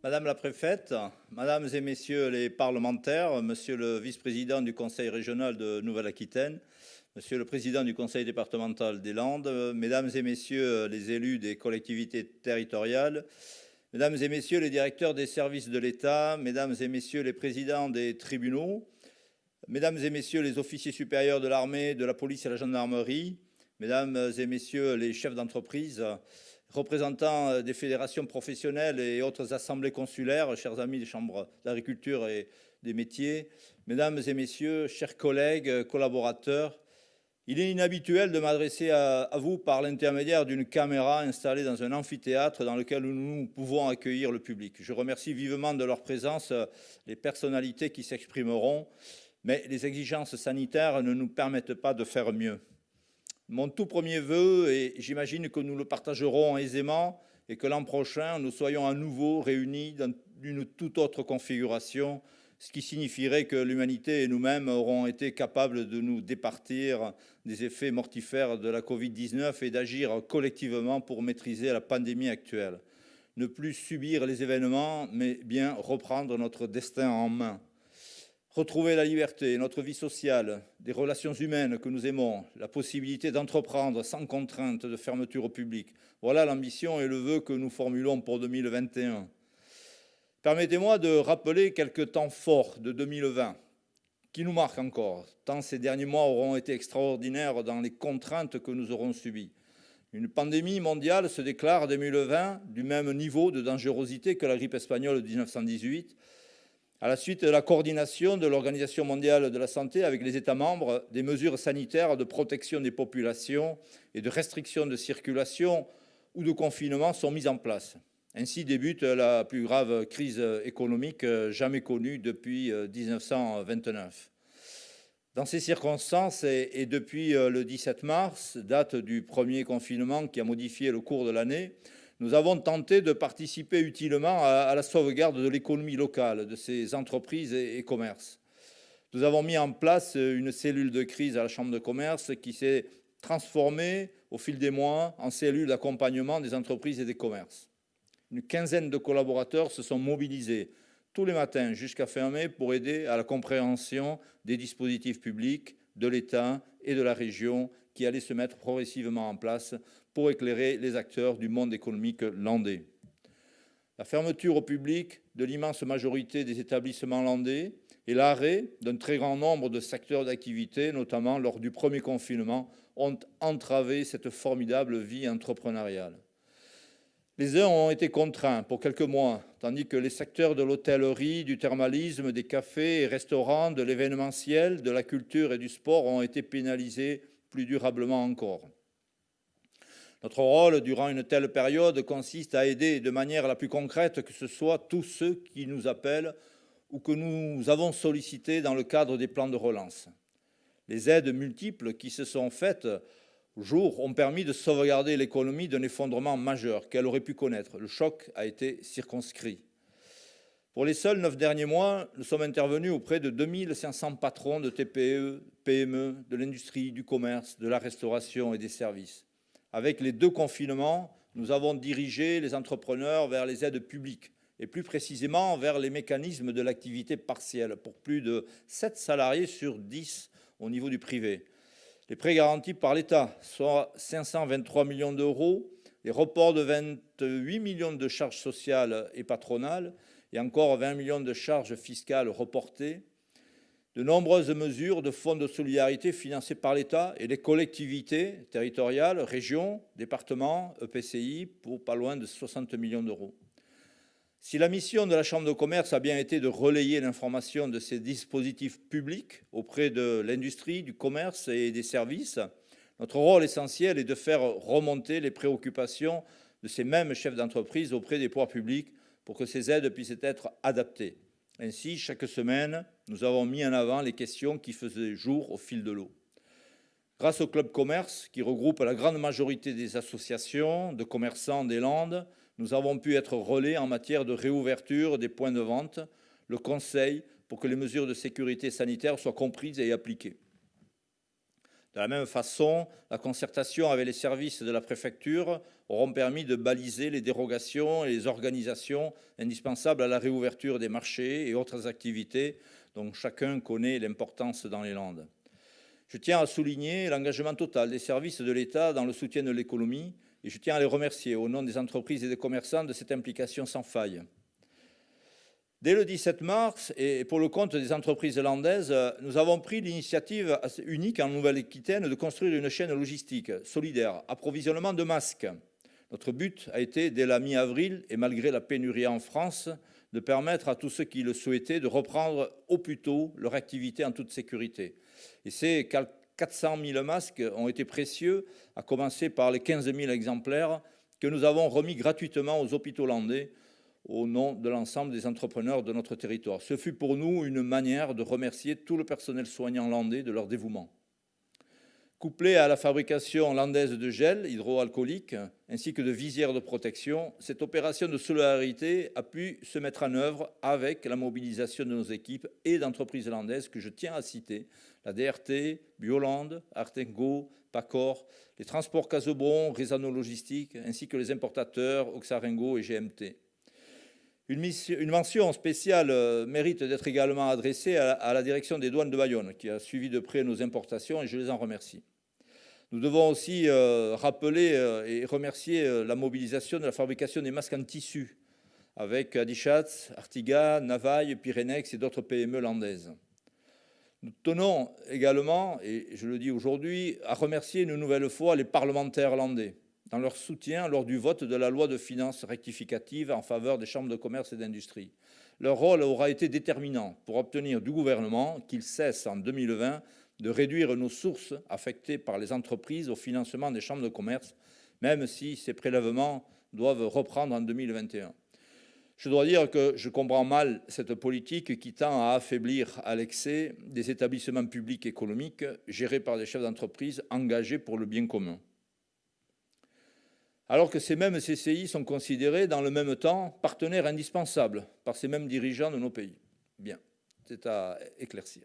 Madame la préfète, Mesdames et Messieurs les parlementaires, Monsieur le vice-président du Conseil régional de Nouvelle-Aquitaine, Monsieur le président du Conseil départemental des Landes, Mesdames et Messieurs les élus des collectivités territoriales, Mesdames et Messieurs les directeurs des services de l'État, Mesdames et Messieurs les présidents des tribunaux, Mesdames et Messieurs les officiers supérieurs de l'armée, de la police et de la gendarmerie, Mesdames et Messieurs les chefs d'entreprise, représentants des fédérations professionnelles et autres assemblées consulaires, chers amis des chambres d'agriculture et des métiers, Mesdames et Messieurs, chers collègues, collaborateurs, il est inhabituel de m'adresser à vous par l'intermédiaire d'une caméra installée dans un amphithéâtre dans lequel nous pouvons accueillir le public. Je remercie vivement de leur présence les personnalités qui s'exprimeront, mais les exigences sanitaires ne nous permettent pas de faire mieux. Mon tout premier vœu, et j'imagine que nous le partagerons aisément, est que l'an prochain, nous soyons à nouveau réunis dans une toute autre configuration, ce qui signifierait que l'humanité et nous-mêmes auront été capables de nous départir des effets mortifères de la Covid-19 et d'agir collectivement pour maîtriser la pandémie actuelle. Ne plus subir les événements, mais bien reprendre notre destin en main. Retrouver la liberté, notre vie sociale, des relations humaines que nous aimons, la possibilité d'entreprendre sans contrainte de fermeture au public. Voilà l'ambition et le vœu que nous formulons pour 2021. Permettez-moi de rappeler quelques temps forts de 2020 qui nous marquent encore, tant ces derniers mois auront été extraordinaires dans les contraintes que nous aurons subies. Une pandémie mondiale se déclare en 2020 du même niveau de dangerosité que la grippe espagnole de 1918, à la suite de la coordination de l'Organisation mondiale de la santé avec les États membres, des mesures sanitaires de protection des populations et de restriction de circulation ou de confinement sont mises en place. Ainsi débute la plus grave crise économique jamais connue depuis 1929. Dans ces circonstances et depuis le 17 mars, date du premier confinement qui a modifié le cours de l'année, nous avons tenté de participer utilement à la sauvegarde de l'économie locale, de ces entreprises et commerces. Nous avons mis en place une cellule de crise à la Chambre de commerce qui s'est transformée au fil des mois en cellule d'accompagnement des entreprises et des commerces. Une quinzaine de collaborateurs se sont mobilisés tous les matins jusqu'à fin mai pour aider à la compréhension des dispositifs publics de l'État et de la région qui allaient se mettre progressivement en place pour éclairer les acteurs du monde économique landais. La fermeture au public de l'immense majorité des établissements landais et l'arrêt d'un très grand nombre de secteurs d'activité, notamment lors du premier confinement, ont entravé cette formidable vie entrepreneuriale. Les uns ont été contraints pour quelques mois, tandis que les secteurs de l'hôtellerie, du thermalisme, des cafés et restaurants, de l'événementiel, de la culture et du sport ont été pénalisés plus durablement encore. Notre rôle durant une telle période consiste à aider de manière la plus concrète que ce soit tous ceux qui nous appellent ou que nous avons sollicités dans le cadre des plans de relance. Les aides multiples qui se sont faites au jour ont permis de sauvegarder l'économie d'un effondrement majeur qu'elle aurait pu connaître. Le choc a été circonscrit. Pour les seuls 9 derniers mois, nous sommes intervenus auprès de 2500 patrons de TPE, PME, de l'industrie, du commerce, de la restauration et des services. Avec les 2 confinements, nous avons dirigé les entrepreneurs vers les aides publiques et plus précisément vers les mécanismes de l'activité partielle pour plus de 7 salariés sur 10 au niveau du privé. Les prêts garantis par l'État, soit 523 millions d'euros, les reports de 28 millions de charges sociales et patronales et encore 20 millions de charges fiscales reportées, de nombreuses mesures de fonds de solidarité financés par l'État et les collectivités territoriales, régions, départements, EPCI, pour pas loin de 60 millions d'euros. Si la mission de la Chambre de commerce a bien été de relayer l'information de ces dispositifs publics auprès de l'industrie, du commerce et des services, notre rôle essentiel est de faire remonter les préoccupations de ces mêmes chefs d'entreprise auprès des pouvoirs publics pour que ces aides puissent être adaptées. Ainsi, chaque semaine, nous avons mis en avant les questions qui faisaient jour au fil de l'eau. Grâce au Club Commerce, qui regroupe la grande majorité des associations de commerçants des Landes, nous avons pu être relais en matière de réouverture des points de vente, le conseil pour que les mesures de sécurité sanitaire soient comprises et appliquées. De la même façon, la concertation avec les services de la préfecture auront permis de baliser les dérogations et les organisations indispensables à la réouverture des marchés et autres activités dont chacun connaît l'importance dans les Landes. Je tiens à souligner l'engagement total des services de l'État dans le soutien de l'économie et je tiens à les remercier au nom des entreprises et des commerçants de cette implication sans faille. Dès le 17 mars, et pour le compte des entreprises landaises, nous avons pris l'initiative unique en Nouvelle-Aquitaine de construire une chaîne logistique solidaire, approvisionnement de masques. Notre but a été, dès la mi-avril, et malgré la pénurie en France, de permettre à tous ceux qui le souhaitaient de reprendre au plus tôt leur activité en toute sécurité. Et ces 400 000 masques ont été précieux, à commencer par les 15 000 exemplaires que nous avons remis gratuitement aux hôpitaux landais, au nom de l'ensemble des entrepreneurs de notre territoire. Ce fut pour nous une manière de remercier tout le personnel soignant landais de leur dévouement. Couplée à la fabrication landaise de gel hydroalcoolique ainsi que de visières de protection, cette opération de solidarité a pu se mettre en œuvre avec la mobilisation de nos équipes et d'entreprises landaises que je tiens à citer, la DRT, Bioland, Artengo, Pacor, les transports Casebron, Resano Logistique, ainsi que les importateurs Oxarengo et GMT. Une mention spéciale mérite d'être également adressée à la direction des douanes de Bayonne, qui a suivi de près nos importations et je les en remercie. Nous devons aussi rappeler et remercier la mobilisation de la fabrication des masques en tissu, avec Adichatz, Artiga, Navaille, Pyrenex et d'autres PME landaises. Nous tenons également, et je le dis aujourd'hui, à remercier une nouvelle fois les parlementaires landais dans leur soutien lors du vote de la loi de finances rectificative en faveur des chambres de commerce et d'industrie. Leur rôle aura été déterminant pour obtenir du gouvernement qu'il cesse en 2020 de réduire nos sources affectées par les entreprises au financement des chambres de commerce, même si ces prélèvements doivent reprendre en 2021. Je dois dire que je comprends mal cette politique qui tend à affaiblir à l'excès des établissements publics économiques gérés par des chefs d'entreprise engagés pour le bien commun. Alors que ces mêmes CCI sont considérés dans le même temps partenaires indispensables par ces mêmes dirigeants de nos pays. Bien, c'est à éclaircir.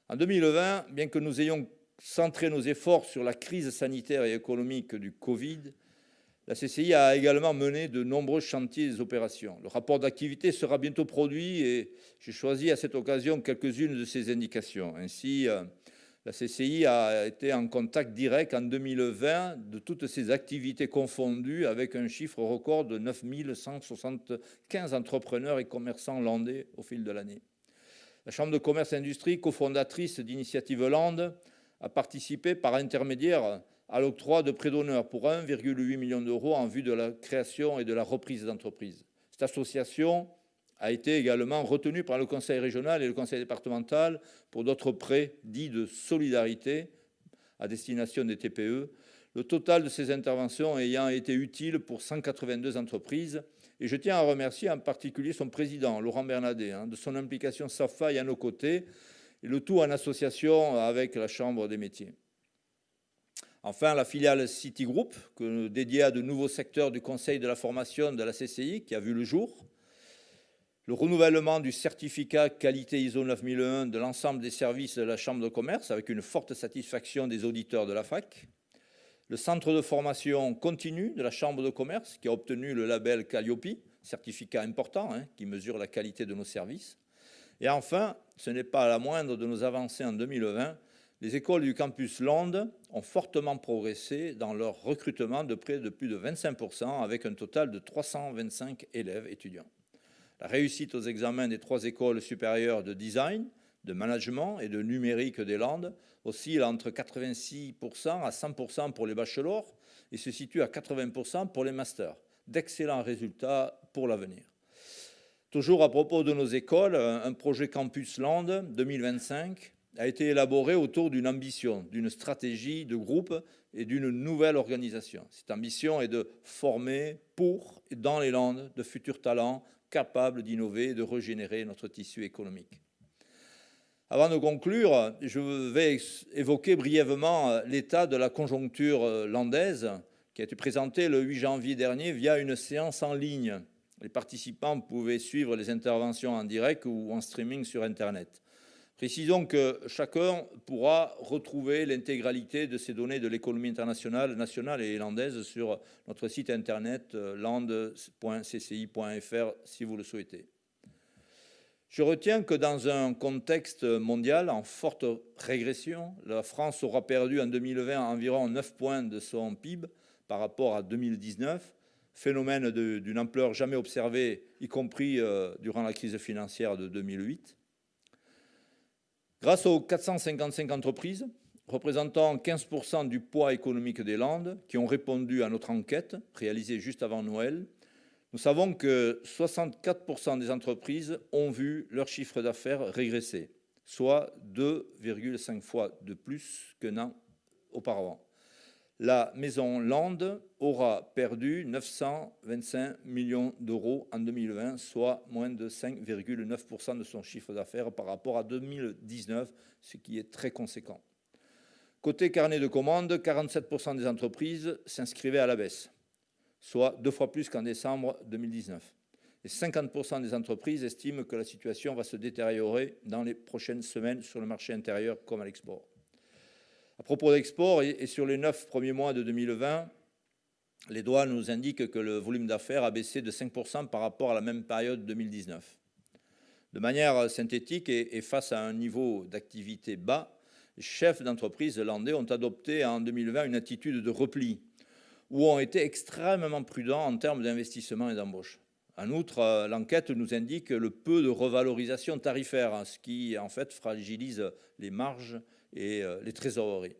En 2020, bien que nous ayons centré nos efforts sur la crise sanitaire et économique du Covid, la CCI a également mené de nombreux chantiers et opérations. Le rapport d'activité sera bientôt produit et j'ai choisi à cette occasion quelques-unes de ces indications. Ainsi, la CCI a été en contact direct en 2020 de toutes ces activités confondues avec un chiffre record de 9 175 entrepreneurs et commerçants landais au fil de l'année. La Chambre de commerce et industrie, cofondatrice d'Initiative Land, a participé par intermédiaire à l'octroi de prêts d'honneur pour 1,8 million d'euros en vue de la création et de la reprise d'entreprises. Cette association a été également retenue par le Conseil régional et le Conseil départemental pour d'autres prêts dits de solidarité à destination des TPE, le total de ces interventions ayant été utile pour 182 entreprises. Et je tiens à remercier en particulier son président, Laurent Bernadet, de son implication sans faille à nos côtés, et le tout en association avec la Chambre des métiers. Enfin, la filiale Citigroup, dédiée à de nouveaux secteurs du Conseil de la formation de la CCI, qui a vu le jour. Le renouvellement du certificat qualité ISO 9001 de l'ensemble des services de la Chambre de commerce, avec une forte satisfaction des auditeurs de la FAC. Le centre de formation continue de la Chambre de commerce, qui a obtenu le label Calliope, certificat important qui mesure la qualité de nos services. Et enfin, ce n'est pas la moindre de nos avancées en 2020, les écoles du campus Landes ont fortement progressé dans leur recrutement de près de plus de 25%, avec un total de 325 élèves étudiants. La réussite aux examens des 3 écoles supérieures de design, de management et de numérique des Landes oscille entre 86% à 100% pour les bachelors et se situe à 80% pour les masters. D'excellents résultats pour l'avenir. Toujours à propos de nos écoles, un projet Campus Landes 2025 a été élaboré autour d'une ambition, d'une stratégie de groupe et d'une nouvelle organisation. Cette ambition est de former pour et dans les Landes de futurs talents capables d'innover et de régénérer notre tissu économique. Avant de conclure, je vais évoquer brièvement l'état de la conjoncture landaise qui a été présentée le 8 janvier dernier via une séance en ligne. Les participants pouvaient suivre les interventions en direct ou en streaming sur Internet. Précisons que chacun pourra retrouver l'intégralité de ces données de l'économie internationale, nationale et landaise sur notre site internet land.cci.fr si vous le souhaitez. Je retiens que dans un contexte mondial en forte régression, la France aura perdu en 2020 environ 9 points de son PIB par rapport à 2019, phénomène d'une ampleur jamais observée, y compris durant la crise financière de 2008. Grâce aux 455 entreprises, représentant 15% du poids économique des Landes, qui ont répondu à notre enquête réalisée juste avant Noël, nous savons que 64% des entreprises ont vu leur chiffre d'affaires régresser, soit 2,5 fois de plus qu'un an auparavant. La maison Land aura perdu 925 millions d'euros en 2020, soit moins de 5,9% de son chiffre d'affaires par rapport à 2019, ce qui est très conséquent. Côté carnet de commandes, 47% des entreprises s'inscrivaient à la baisse, soit 2 fois plus qu'en décembre 2019. Et 50% des entreprises estiment que la situation va se détériorer dans les prochaines semaines sur le marché intérieur comme à l'export. À propos d'export, et sur les 9 premiers mois de 2020, les douanes nous indiquent que le volume d'affaires a baissé de 5% par rapport à la même période 2019. De manière synthétique et face à un niveau d'activité bas, les chefs d'entreprise landais ont adopté en 2020 une attitude de repli, où ont été extrêmement prudents en termes d'investissement et d'embauche. En outre, l'enquête nous indique le peu de revalorisation tarifaire, ce qui en fait fragilise les marges et les trésoreries.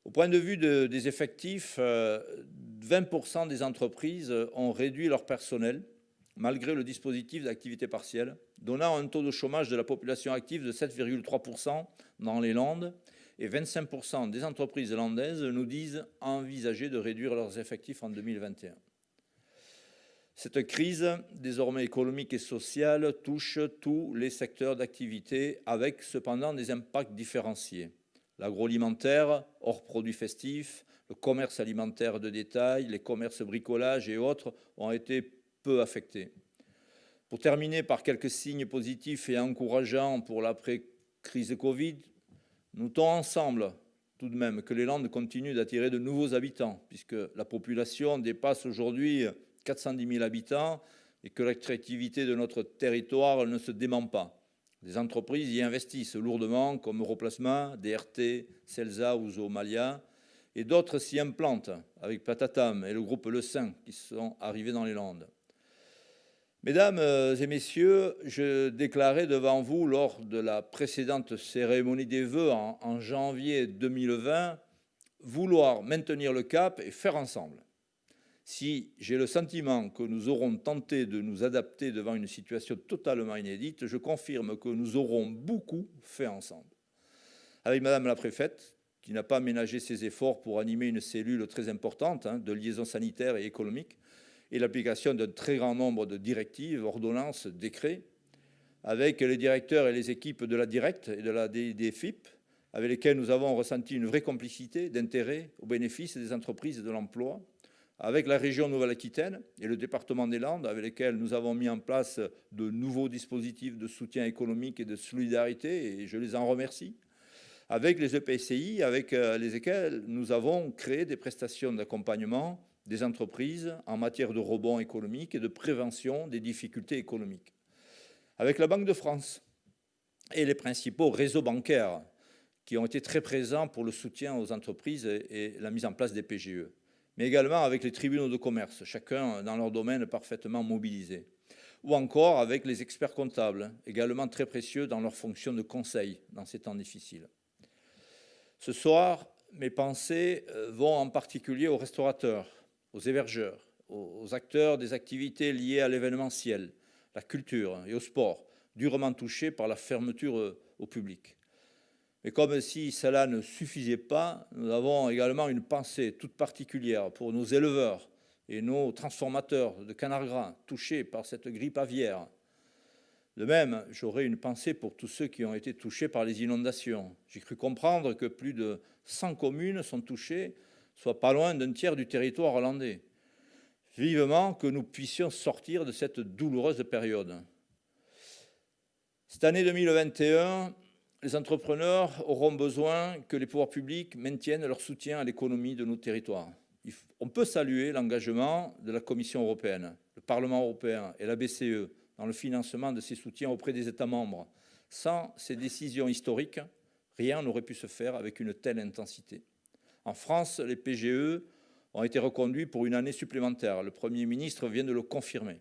Au point de vue des effectifs, 20% des entreprises ont réduit leur personnel malgré le dispositif d'activité partielle, donnant un taux de chômage de la population active de 7,3% dans les Landes, et 25% des entreprises landaises nous disent envisager de réduire leurs effectifs en 2021. Cette crise, désormais économique et sociale, touche tous les secteurs d'activité, avec cependant des impacts différenciés. L'agroalimentaire, hors produits festifs, le commerce alimentaire de détail, les commerces bricolage et autres ont été peu affectés. Pour terminer par quelques signes positifs et encourageants pour l'après-crise Covid, notons ensemble tout de même que les Landes continuent d'attirer de nouveaux habitants, puisque la population dépasse aujourd'hui 410 000 habitants et que l'attractivité de notre territoire ne se dément pas. Des entreprises y investissent lourdement, comme Europlasma, DRT, Celsa ou Zoomalia, et d'autres s'y implantent, avec Platatam et le groupe Le Saint, qui sont arrivés dans les Landes. Mesdames et messieurs, je déclarais devant vous lors de la précédente cérémonie des vœux en janvier 2020 vouloir maintenir le cap et faire ensemble. Si j'ai le sentiment que nous aurons tenté de nous adapter devant une situation totalement inédite, je confirme que nous aurons beaucoup fait ensemble. Avec Madame la Préfète, qui n'a pas ménagé ses efforts pour animer une cellule très importante de liaison sanitaire et économique, et l'application d'un très grand nombre de directives, ordonnances, décrets, avec les directeurs et les équipes de la Directe et de la DFIP, avec lesquels nous avons ressenti une vraie complicité d'intérêt au bénéfice des entreprises et de l'emploi, avec la région Nouvelle-Aquitaine et le département des Landes, avec lesquels nous avons mis en place de nouveaux dispositifs de soutien économique et de solidarité, et je les en remercie, avec les EPCI, avec lesquels nous avons créé des prestations d'accompagnement des entreprises en matière de rebond économique et de prévention des difficultés économiques, avec la Banque de France et les principaux réseaux bancaires qui ont été très présents pour le soutien aux entreprises et la mise en place des PGE, mais également avec les tribunaux de commerce, chacun dans leur domaine parfaitement mobilisé, ou encore avec les experts comptables, également très précieux dans leur fonction de conseil dans ces temps difficiles. Ce soir, mes pensées vont en particulier aux restaurateurs, aux hébergeurs, aux acteurs des activités liées à l'événementiel, la culture et au sport, durement touchés par la fermeture au public. Mais comme si cela ne suffisait pas, nous avons également une pensée toute particulière pour nos éleveurs et nos transformateurs de canard gras touchés par cette grippe aviaire. De même, j'aurais une pensée pour tous ceux qui ont été touchés par les inondations. J'ai cru comprendre que plus de 100 communes sont touchées, soit pas loin d'un tiers du territoire hollandais. Vivement que nous puissions sortir de cette douloureuse période. Cette année 2021, les entrepreneurs auront besoin que les pouvoirs publics maintiennent leur soutien à l'économie de nos territoires. On peut saluer l'engagement de la Commission européenne, le Parlement européen et la BCE dans le financement de ces soutiens auprès des États membres. Sans ces décisions historiques, rien n'aurait pu se faire avec une telle intensité. En France, les PGE ont été reconduits pour une année supplémentaire. Le Premier ministre vient de le confirmer.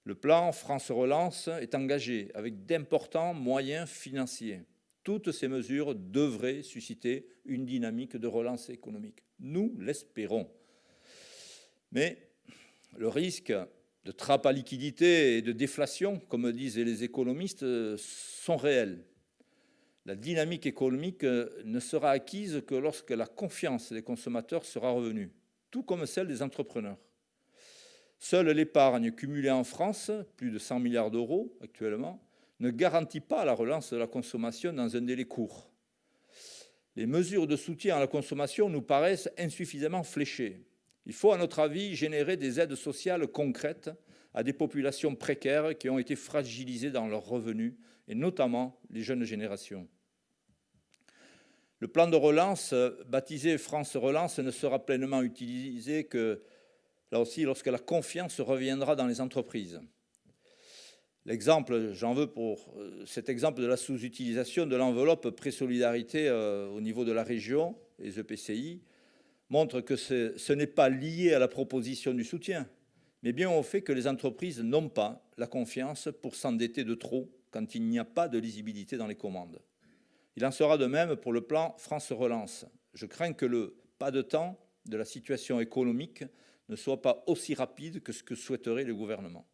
Le plan France Relance est engagé avec d'importants moyens financiers. Toutes ces mesures devraient susciter une dynamique de relance économique. Nous l'espérons. Mais le risque de trappe à liquidité et de déflation, comme disent les économistes, sont réels. La dynamique économique ne sera acquise que lorsque la confiance des consommateurs sera revenue, tout comme celle des entrepreneurs. Seule l'épargne cumulée en France, plus de 100 milliards d'euros actuellement, ne garantit pas la relance de la consommation dans un délai court. Les mesures de soutien à la consommation nous paraissent insuffisamment fléchées. Il faut, à notre avis, générer des aides sociales concrètes à des populations précaires qui ont été fragilisées dans leurs revenus, et notamment les jeunes générations. Le plan de relance, baptisé France Relance, ne sera pleinement utilisé que, là aussi, lorsque la confiance reviendra dans les entreprises. L'exemple, j'en veux pour cet exemple de la sous-utilisation de l'enveloppe pré-solidarité au niveau de la région, les EPCI, montre que ce n'est pas lié à la proposition du soutien, mais bien au fait que les entreprises n'ont pas la confiance pour s'endetter de trop quand il n'y a pas de lisibilité dans les commandes. Il en sera de même pour le plan France Relance. Je crains que le pas de temps de la situation économique ne soit pas aussi rapide que ce que souhaiterait le gouvernement.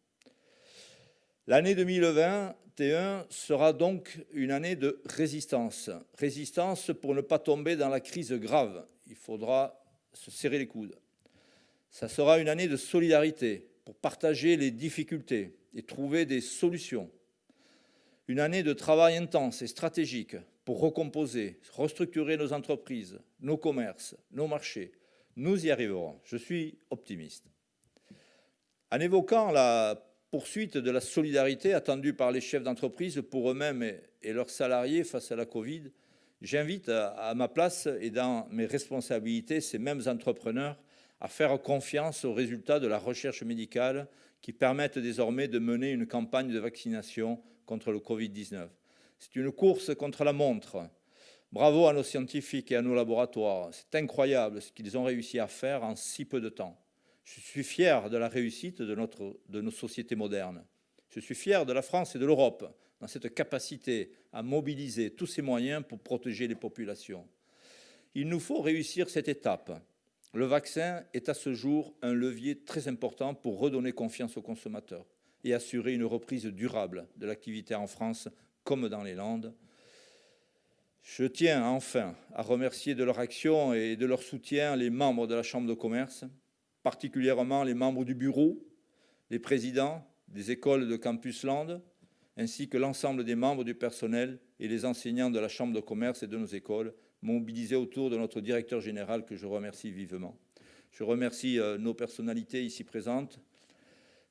L'année 2021 sera donc une année de résistance. Résistance pour ne pas tomber dans la crise grave. Il faudra se serrer les coudes. Ça sera une année de solidarité pour partager les difficultés et trouver des solutions. Une année de travail intense et stratégique pour recomposer, restructurer nos entreprises, nos commerces, nos marchés. Nous y arriverons. Je suis optimiste. En évoquant la poursuite de la solidarité attendue par les chefs d'entreprise pour eux-mêmes et leurs salariés face à la Covid, j'invite à ma place et dans mes responsabilités ces mêmes entrepreneurs à faire confiance aux résultats de la recherche médicale qui permettent désormais de mener une campagne de vaccination contre le Covid-19. C'est une course contre la montre. Bravo à nos scientifiques et à nos laboratoires. C'est incroyable ce qu'ils ont réussi à faire en si peu de temps. Je suis fier de la réussite de nos sociétés modernes. Je suis fier de la France et de l'Europe dans cette capacité à mobiliser tous ces moyens pour protéger les populations. Il nous faut réussir cette étape. Le vaccin est à ce jour un levier très important pour redonner confiance aux consommateurs et assurer une reprise durable de l'activité en France comme dans les Landes. Je tiens enfin à remercier de leur action et de leur soutien les membres de la Chambre de commerce, particulièrement les membres du bureau, les présidents des écoles de Campus Landes, ainsi que l'ensemble des membres du personnel et les enseignants de la Chambre de commerce et de nos écoles, mobilisés autour de notre directeur général que je remercie vivement. Je remercie nos personnalités ici présentes,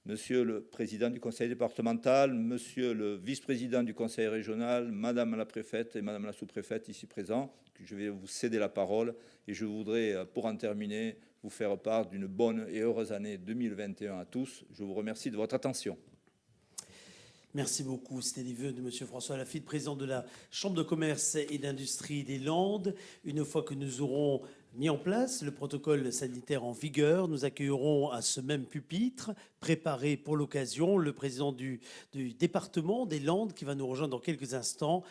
Monsieur le Président du Conseil départemental, Monsieur le Vice-président du Conseil régional, Madame la Préfète et Madame la Sous-préfète ici présents. Je vais vous céder la parole et je voudrais, pour en terminer, vous faire part d'une bonne et heureuse année 2021 à tous. Je vous remercie de votre attention. Merci beaucoup. C'était les vœux de M. François Laffitte, président de la Chambre de commerce et d'industrie des Landes. Une fois que nous aurons mis en place le protocole sanitaire en vigueur, nous accueillerons à ce même pupitre, préparé pour l'occasion, le président du département des Landes qui va nous rejoindre dans quelques instants.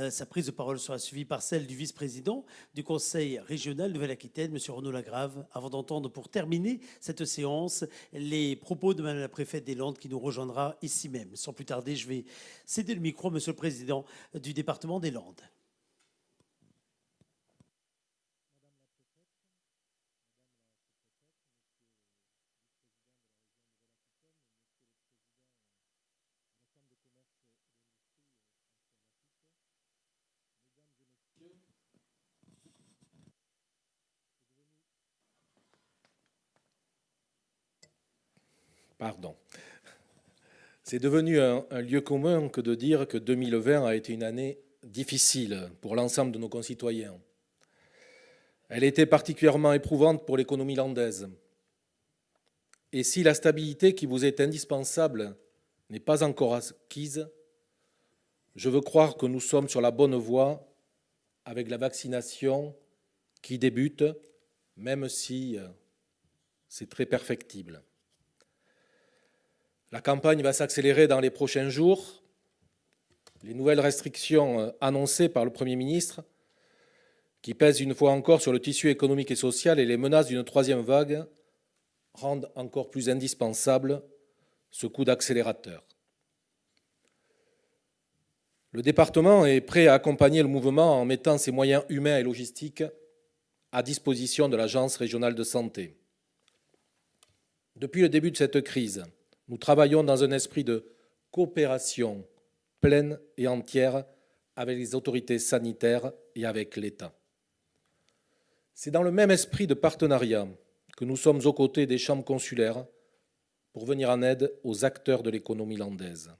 Sa prise de parole sera suivie par celle du vice-président du Conseil régional Nouvelle-Aquitaine, M. Renaud Lagrave, avant d'entendre pour terminer cette séance les propos de Mme la préfète des Landes qui nous rejoindra ici même. Sans plus tarder, je vais céder le micro à M. le président du département des Landes. Pardon. C'est devenu un lieu commun que de dire que 2020 a été une année difficile pour l'ensemble de nos concitoyens. Elle était particulièrement éprouvante pour l'économie landaise. Et si la stabilité qui vous est indispensable n'est pas encore acquise, je veux croire que nous sommes sur la bonne voie avec la vaccination qui débute, même si c'est très perfectible. La campagne va s'accélérer dans les prochains jours. Les nouvelles restrictions annoncées par le Premier ministre, qui pèsent une fois encore sur le tissu économique et social, et les menaces d'une troisième vague rendent encore plus indispensable ce coup d'accélérateur. Le département est prêt à accompagner le mouvement en mettant ses moyens humains et logistiques à disposition de l'Agence régionale de santé. Depuis le début de cette crise, nous travaillons dans un esprit de coopération pleine et entière avec les autorités sanitaires et avec l'État. C'est dans le même esprit de partenariat que nous sommes aux côtés des chambres consulaires pour venir en aide aux acteurs de l'économie landaise.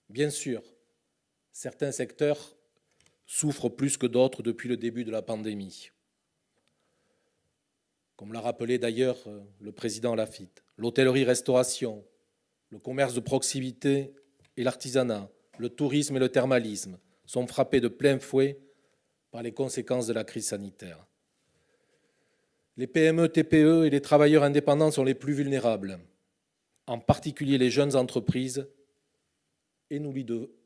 Bien sûr, certains secteurs souffrent plus que d'autres depuis le début de la pandémie. Comme l'a rappelé d'ailleurs le président Laffitte, l'hôtellerie-restauration, le commerce de proximité et l'artisanat, le tourisme et le thermalisme sont frappés de plein fouet par les conséquences de la crise sanitaire. Les PME, TPE et les travailleurs indépendants sont les plus vulnérables, en particulier les jeunes entreprises, et nous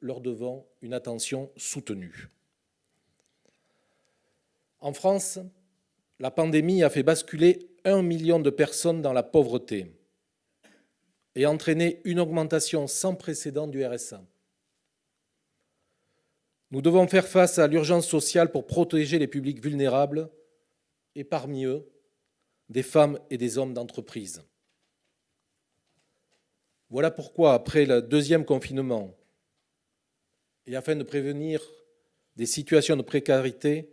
leur devons une attention soutenue. En France, la pandémie a fait basculer 1 million de personnes dans la pauvreté et entraîné une augmentation sans précédent du RSA. Nous devons faire face à l'urgence sociale pour protéger les publics vulnérables et parmi eux, des femmes et des hommes d'entreprise. Voilà pourquoi, après le deuxième confinement, et afin de prévenir des situations de précarité,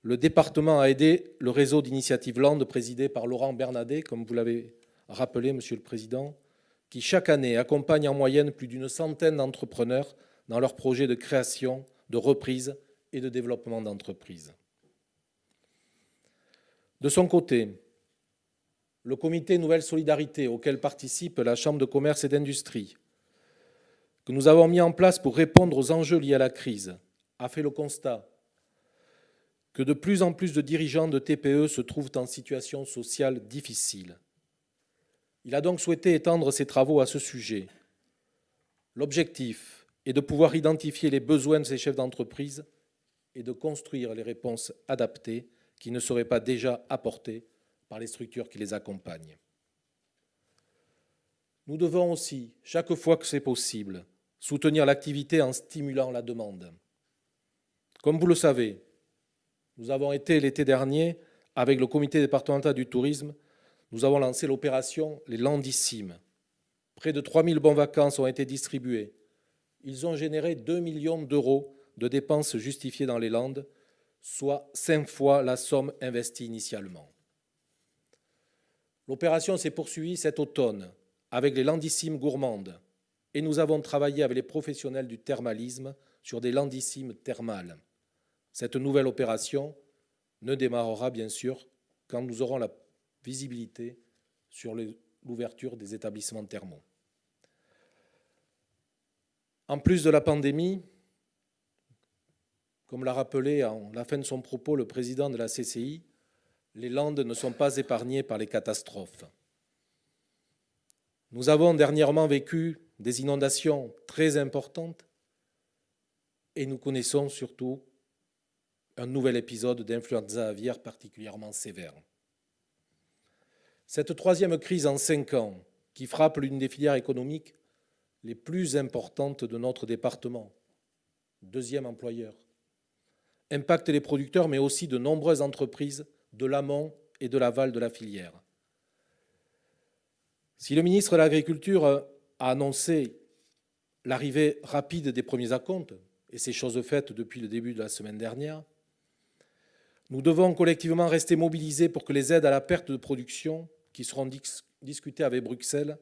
le département a aidé le réseau d'initiatives Landes présidé par Laurent Bernadet, comme vous l'avez rappelé, Monsieur le Président, qui chaque année accompagne en moyenne plus d'une centaine d'entrepreneurs dans leurs projets de création, de reprise et de développement d'entreprises. De son côté, le comité Nouvelle Solidarité, auquel participe la Chambre de commerce et d'industrie, que nous avons mis en place pour répondre aux enjeux liés à la crise, a fait le constat que de plus en plus de dirigeants de TPE se trouvent en situation sociale difficile. Il a donc souhaité étendre ses travaux à ce sujet. L'objectif est de pouvoir identifier les besoins de ces chefs d'entreprise et de construire les réponses adaptées qui ne seraient pas déjà apportées par les structures qui les accompagnent. Nous devons aussi, chaque fois que c'est possible, soutenir l'activité en stimulant la demande. Comme vous le savez, nous avons été l'été dernier, avec le comité départemental du tourisme, nous avons lancé l'opération Les Landissimes. Près de 3000 bons vacances ont été distribués. Ils ont généré 2 millions d'euros de dépenses justifiées dans les Landes, soit 5 fois la somme investie initialement. L'opération s'est poursuivie cet automne avec les Landissimes gourmandes et nous avons travaillé avec les professionnels du thermalisme sur des Landissimes thermales. Cette nouvelle opération ne démarrera bien sûr quand nous aurons la visibilité sur l'ouverture des établissements thermaux. En plus de la pandémie, comme l'a rappelé à la fin de son propos le président de la CCI, les Landes ne sont pas épargnées par les catastrophes. Nous avons dernièrement vécu des inondations très importantes et nous connaissons surtout un nouvel épisode d'influenza aviaire particulièrement sévère. Cette troisième crise en 5 ans, qui frappe l'une des filières économiques les plus importantes de notre département, deuxième employeur, impacte les producteurs, mais aussi de nombreuses entreprises de l'amont et de l'aval de la filière. Si le ministre de l'Agriculture a annoncé l'arrivée rapide des premiers acomptes, et c'est chose faite depuis le début de la semaine dernière, nous devons collectivement rester mobilisés pour que les aides à la perte de production, qui seront discutées avec Bruxelles,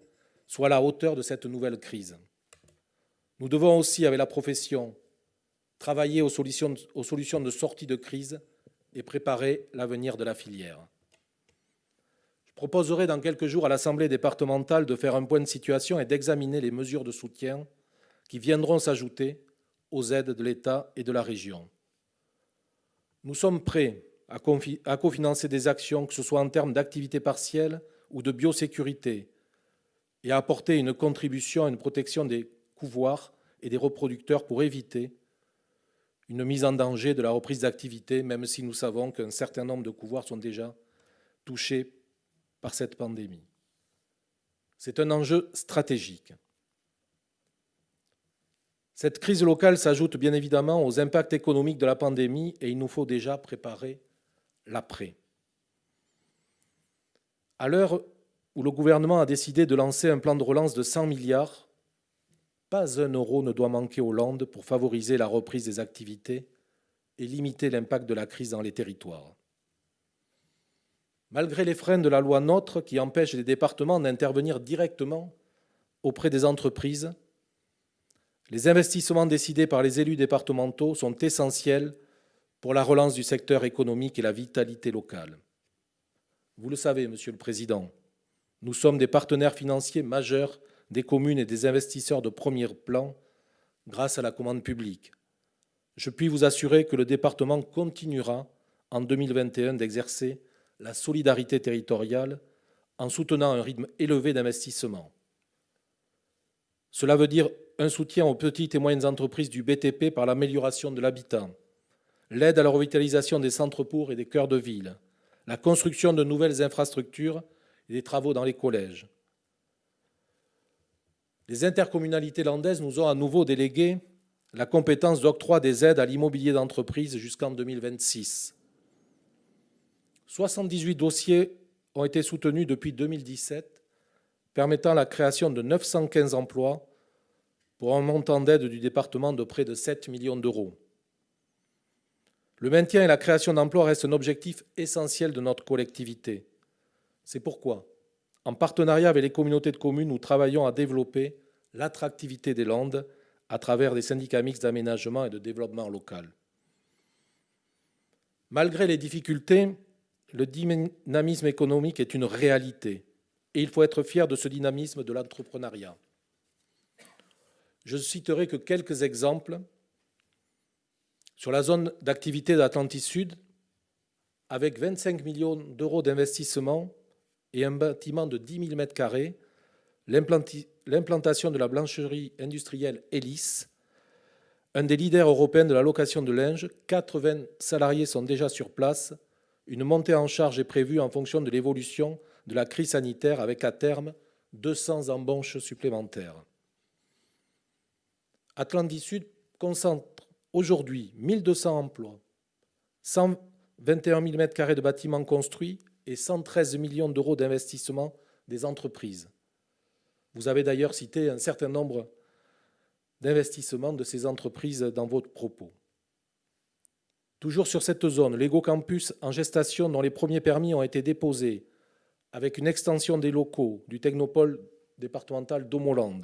soit à la hauteur de cette nouvelle crise. Nous devons aussi, avec la profession, travailler aux solutions de sortie de crise et préparer l'avenir de la filière. Je proposerai dans quelques jours à l'Assemblée départementale de faire un point de situation et d'examiner les mesures de soutien qui viendront s'ajouter aux aides de l'État et de la région. Nous sommes prêts à cofinancer des actions, que ce soit en termes d'activité partielle ou de biosécurité, et à apporter une contribution à une protection des couvoirs et des reproducteurs pour éviter une mise en danger de la reprise d'activité, même si nous savons qu'un certain nombre de couvoirs sont déjà touchés par cette pandémie. C'est un enjeu stratégique. Cette crise locale s'ajoute bien évidemment aux impacts économiques de la pandémie et il nous faut déjà préparer l'après. À l'heure où le gouvernement a décidé de lancer un plan de relance de 100 milliards, pas un euro ne doit manquer aux Landes pour favoriser la reprise des activités et limiter l'impact de la crise dans les territoires. Malgré les freins de la loi NOTRe qui empêchent les départements d'intervenir directement auprès des entreprises, les investissements décidés par les élus départementaux sont essentiels pour la relance du secteur économique et la vitalité locale. Vous le savez, Monsieur le Président, nous sommes des partenaires financiers majeurs des communes et des investisseurs de premier plan grâce à la commande publique. Je puis vous assurer que le département continuera en 2021 d'exercer la solidarité territoriale en soutenant un rythme élevé d'investissement. Cela veut dire un soutien aux petites et moyennes entreprises du BTP par l'amélioration de l'habitat, l'aide à la revitalisation des centres-bourgs et des cœurs de ville, la construction de nouvelles infrastructures et des travaux dans les collèges. Les intercommunalités landaises nous ont à nouveau délégué la compétence d'octroi des aides à l'immobilier d'entreprise jusqu'en 2026. 78 dossiers ont été soutenus depuis 2017, permettant la création de 915 emplois pour un montant d'aide du département de près de 7 millions d'euros. Le maintien et la création d'emplois restent un objectif essentiel de notre collectivité. C'est pourquoi, en partenariat avec les communautés de communes, nous travaillons à développer l'attractivité des Landes à travers des syndicats mixtes d'aménagement et de développement local. Malgré les difficultés, le dynamisme économique est une réalité et il faut être fier de ce dynamisme de l'entrepreneuriat. Je ne citerai que quelques exemples. Sur la zone d'activité d'Atlantis Sud, avec 25 millions d'euros d'investissement et un bâtiment de 10 000 m², l'implantation de la blancherie industrielle Elis, un des leaders européens de la location de linge, 80 salariés sont déjà sur place. Une montée en charge est prévue en fonction de l'évolution de la crise sanitaire avec à terme 200 embauches supplémentaires. Atlantis Sud concentre aujourd'hui 1200 emplois, 121 000 m² de bâtiments construits et 113 millions d'euros d'investissement des entreprises. Vous avez d'ailleurs cité un certain nombre d'investissements de ces entreprises dans votre propos. Toujours sur cette zone, l'Egocampus en gestation dont les premiers permis ont été déposés avec une extension des locaux du technopôle départemental d'Homoland.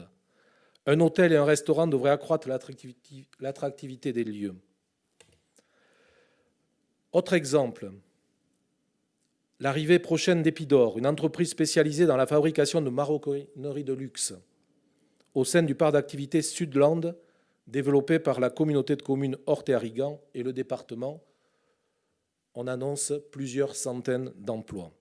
Un hôtel et un restaurant devraient accroître l'attractivité des lieux. Autre exemple, l'arrivée prochaine d'Epidor, une entreprise spécialisée dans la fabrication de maroquinerie de luxe, au sein du parc d'activités Sudland, développé par la communauté de communes Orte-Harrigan et le département. On annonce plusieurs centaines d'emplois.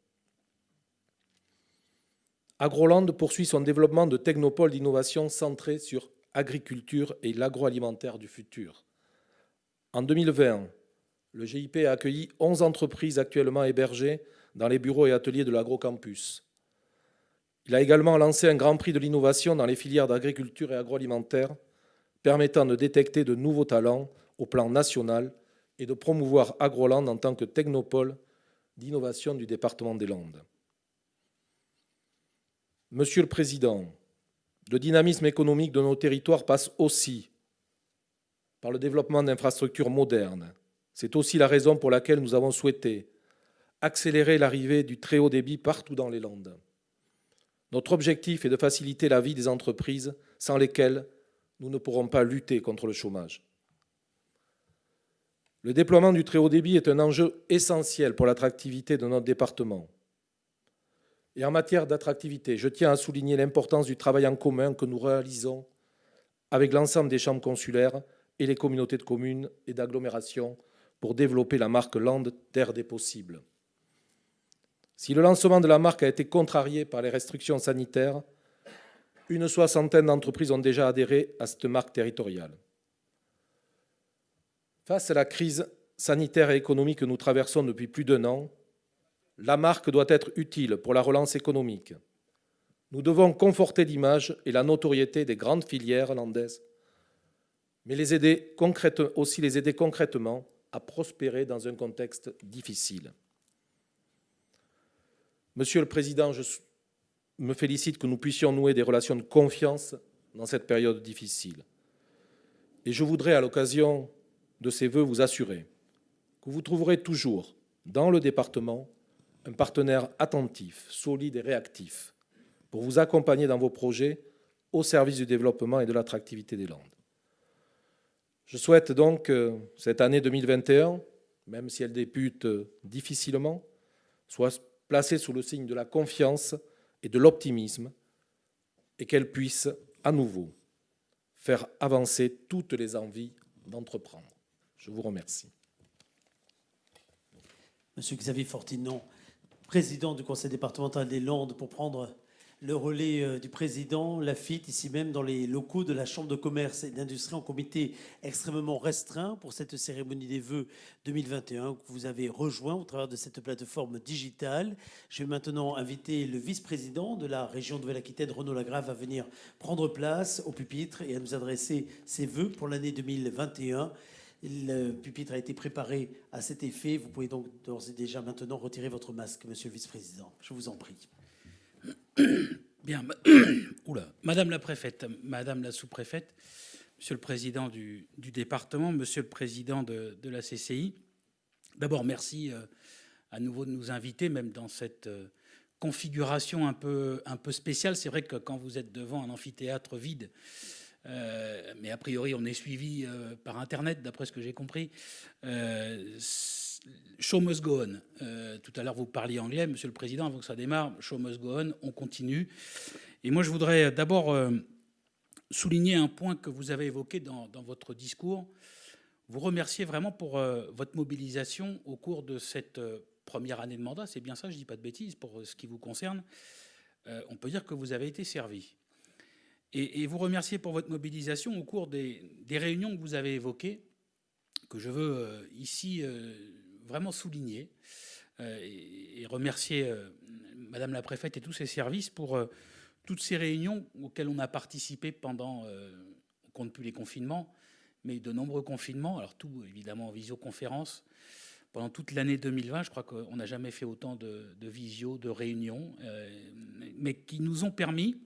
Agroland poursuit son développement de technopoles d'innovation centrés sur agriculture et l'agroalimentaire du futur. En 2020, le GIP a accueilli 11 entreprises actuellement hébergées dans les bureaux et ateliers de l'Agrocampus. Il a également lancé un grand prix de l'innovation dans les filières d'agriculture et agroalimentaire, permettant de détecter de nouveaux talents au plan national et de promouvoir Agroland en tant que technopole d'innovation du département des Landes. Monsieur le Président, le dynamisme économique de nos territoires passe aussi par le développement d'infrastructures modernes. C'est aussi la raison pour laquelle nous avons souhaité accélérer l'arrivée du très haut débit partout dans les Landes. Notre objectif est de faciliter la vie des entreprises sans lesquelles nous ne pourrons pas lutter contre le chômage. Le déploiement du très haut débit est un enjeu essentiel pour l'attractivité de notre département. Et en matière d'attractivité, je tiens à souligner l'importance du travail en commun que nous réalisons avec l'ensemble des chambres consulaires et les communautés de communes et d'agglomération pour développer la marque Land Terre des possibles. Si le lancement de la marque a été contrarié par les restrictions sanitaires, une soixantaine d'entreprises ont déjà adhéré à cette marque territoriale. Face à la crise sanitaire et économique que nous traversons depuis plus d'1 an, la marque doit être utile pour la relance économique. Nous devons conforter l'image et la notoriété des grandes filières landaises, mais aussi les aider concrètement à prospérer dans un contexte difficile. Monsieur le Président, je me félicite que nous puissions nouer des relations de confiance dans cette période difficile. Et je voudrais, à l'occasion de ces vœux, vous assurer que vous trouverez toujours, dans le département, un partenaire attentif, solide et réactif pour vous accompagner dans vos projets au service du développement et de l'attractivité des Landes. Je souhaite donc que cette année 2021, même si elle débute difficilement, soit placée sous le signe de la confiance et de l'optimisme et qu'elle puisse à nouveau faire avancer toutes les envies d'entreprendre. Je vous remercie. Monsieur Xavier Fortinon, président du conseil départemental des Landes, pour prendre le relais du président Laffitte, ici même dans les locaux de la Chambre de commerce et d'industrie, en comité extrêmement restreint pour cette cérémonie des vœux 2021 que vous avez rejoint au travers de cette plateforme digitale. Je vais maintenant inviter le vice-président de la région Nouvelle-Aquitaine, Renaud Lagrave, à venir prendre place au pupitre et à nous adresser ses vœux pour l'année 2021. Le pupitre a été préparé à cet effet. Vous pouvez donc d'ores et déjà maintenant retirer votre masque, monsieur le vice-président. Je vous en prie. Bien, Madame la préfète, Madame la sous-préfète, Monsieur le président du département, Monsieur le président de la CCI, d'abord merci à nouveau de nous inviter, même dans cette configuration un peu spéciale. C'est vrai que quand vous êtes devant un amphithéâtre vide, mais a priori on est suivi par Internet, d'après ce que j'ai compris, show must go on. Tout à l'heure, vous parliez anglais, Monsieur le Président, avant que ça démarre. Show must go on, on continue. Et moi, je voudrais d'abord souligner un point que vous avez évoqué dans votre discours. Vous remercier vraiment pour votre mobilisation au cours de cette première année de mandat. C'est bien ça, je ne dis pas de bêtises, pour ce qui vous concerne. On peut dire que vous avez été servi. Et vous remercier pour votre mobilisation au cours des réunions que vous avez évoquées, que je veux ici vraiment souligner et remercier Madame la préfète et tous ses services pour toutes ces réunions auxquelles on a participé pendant, on compte plus les confinements, mais de nombreux confinements, alors tout évidemment en visioconférence, pendant toute l'année 2020. Je crois qu'on n'a jamais fait autant de visio, de réunions, mais qui nous ont permis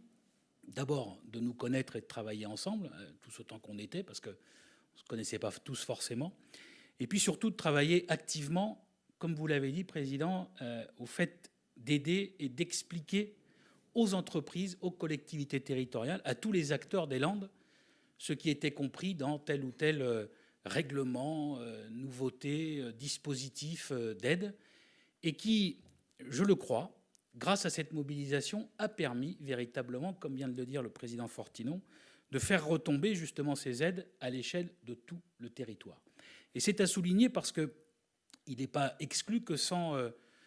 d'abord de nous connaître et de travailler ensemble, tous autant qu'on était, parce qu'on ne se connaissait pas tous forcément, et puis surtout de travailler activement, comme vous l'avez dit, Président, au fait d'aider et d'expliquer aux entreprises, aux collectivités territoriales, à tous les acteurs des Landes, ce qui était compris dans tel ou tel règlement, nouveauté, dispositif d'aide, et qui, je le crois, grâce à cette mobilisation, a permis véritablement, comme vient de le dire le président Fortinon, de faire retomber justement ces aides à l'échelle de tout le territoire. Et c'est à souligner parce qu'il n'est pas exclu que sans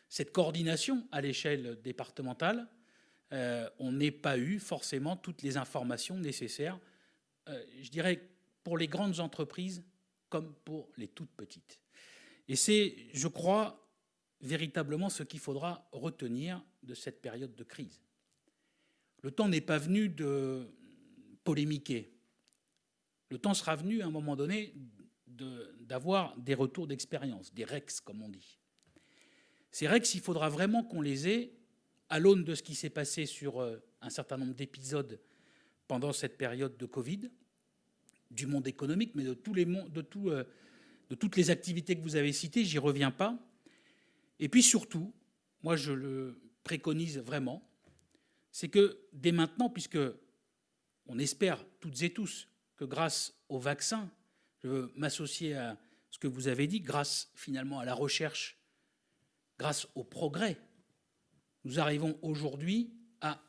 cette coordination à l'échelle départementale, on n'ait pas eu forcément toutes les informations nécessaires, je dirais, pour les grandes entreprises comme pour les toutes petites. Et c'est, je crois, véritablement ce qu'il faudra retenir de cette période de crise. Le temps n'est pas venu de polémiquer. Le temps sera venu, à un moment donné, d'avoir des retours d'expérience, des REX, comme on dit. Ces REX, il faudra vraiment qu'on les ait à l'aune de ce qui s'est passé sur un certain nombre d'épisodes pendant cette période de Covid, du monde économique, mais de toutes les activités que vous avez citées, j'y reviens pas. Et puis surtout, moi je le préconise vraiment, c'est que dès maintenant, puisque on espère toutes et tous que grâce au vaccin, je veux m'associer à ce que vous avez dit, grâce finalement à la recherche, grâce au progrès, nous arrivons aujourd'hui à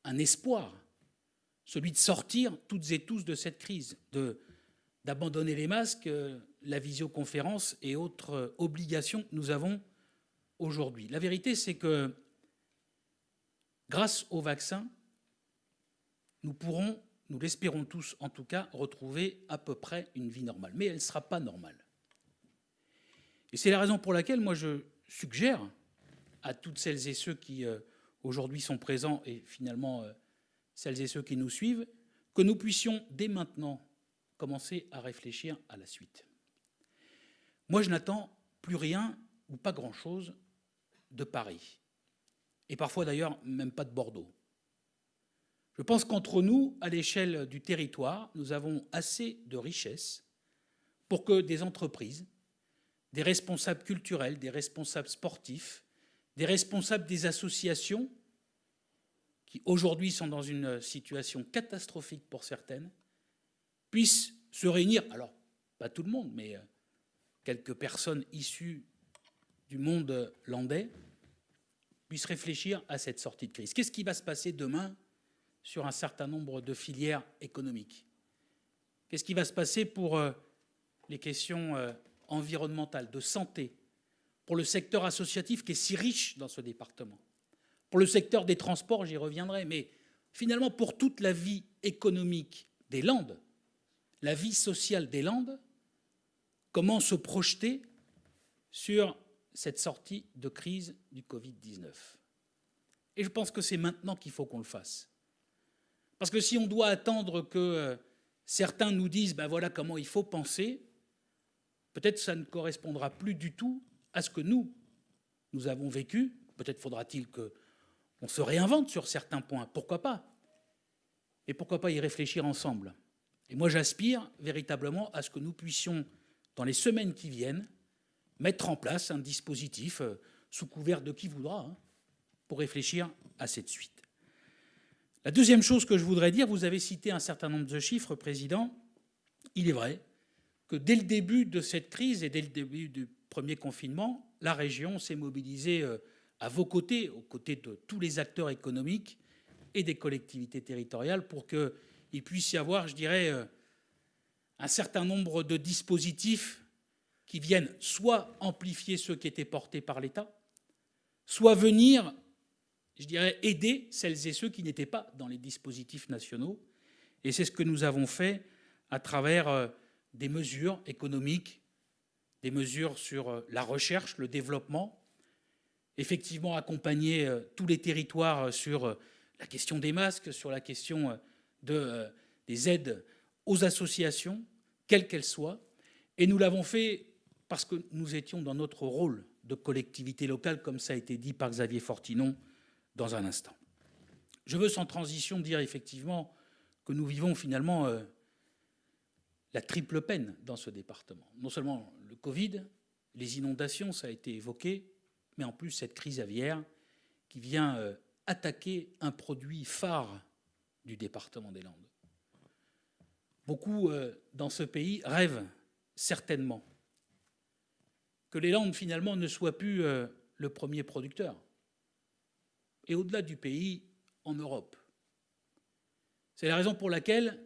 un espoir, celui de sortir toutes et tous de cette crise, d'abandonner les masques, la visioconférence et autres obligations que nous avons aujourd'hui. La vérité, c'est que grâce au vaccin, nous pourrons, nous l'espérons tous en tout cas, retrouver à peu près une vie normale. Mais elle ne sera pas normale. Et c'est la raison pour laquelle moi je suggère à toutes celles et ceux qui aujourd'hui sont présents et finalement celles et ceux qui nous suivent, que nous puissions dès maintenant commencer à réfléchir à la suite. Moi je n'attends plus rien ou pas grand-chose de Paris. Et parfois d'ailleurs même pas de Bordeaux. Je pense qu'entre nous, à l'échelle du territoire, nous avons assez de richesses pour que des entreprises, des responsables culturels, des responsables sportifs, des responsables des associations, qui aujourd'hui sont dans une situation catastrophique pour certaines, puissent se réunir, alors pas tout le monde, mais quelques personnes issues du monde landais, puissent réfléchir à cette sortie de crise. Qu'est-ce qui va se passer demain sur un certain nombre de filières économiques? Qu'est-ce qui va se passer pour les questions environnementales, de santé, pour le secteur associatif qui est si riche dans ce département, pour le secteur des transports, j'y reviendrai, mais finalement pour toute la vie économique des Landes, la vie sociale des Landes, comment se projeter sur cette sortie de crise du Covid-19? Et je pense que c'est maintenant qu'il faut qu'on le fasse. Parce que si on doit attendre que certains nous disent ben voilà comment il faut penser, peut-être ça ne correspondra plus du tout à ce que nous avons vécu. Peut-être faudra-t-il qu'on se réinvente sur certains points. Pourquoi pas? Et pourquoi pas y réfléchir ensemble? Et moi, j'aspire véritablement à ce que nous puissions, dans les semaines qui viennent, mettre en place un dispositif, sous couvert de qui voudra, pour réfléchir à cette suite. La deuxième chose que je voudrais dire, vous avez cité un certain nombre de chiffres, Président. Il est vrai que dès le début de cette crise et dès le début du premier confinement, la région s'est mobilisée à vos côtés, aux côtés de tous les acteurs économiques et des collectivités territoriales, pour qu'il puisse y avoir, je dirais, un certain nombre de dispositifs qui viennent soit amplifier ceux qui étaient portés par l'État, soit venir, je dirais, aider celles et ceux qui n'étaient pas dans les dispositifs nationaux. Et c'est ce que nous avons fait à travers des mesures économiques, des mesures sur la recherche, le développement, effectivement accompagner tous les territoires sur la question des masques, sur la question des aides aux associations, quelles qu'elles soient. Et nous l'avons fait parce que nous étions dans notre rôle de collectivité locale, comme ça a été dit par Xavier Fortinon dans un instant. Je veux sans transition dire effectivement que nous vivons finalement la triple peine dans ce département. Non seulement le Covid, les inondations, ça a été évoqué, mais en plus cette crise aviaire qui vient attaquer un produit phare du département des Landes. Beaucoup dans ce pays rêvent certainement que les Landes finalement ne soient plus le premier producteur. Et au-delà du pays, en Europe. C'est la raison pour laquelle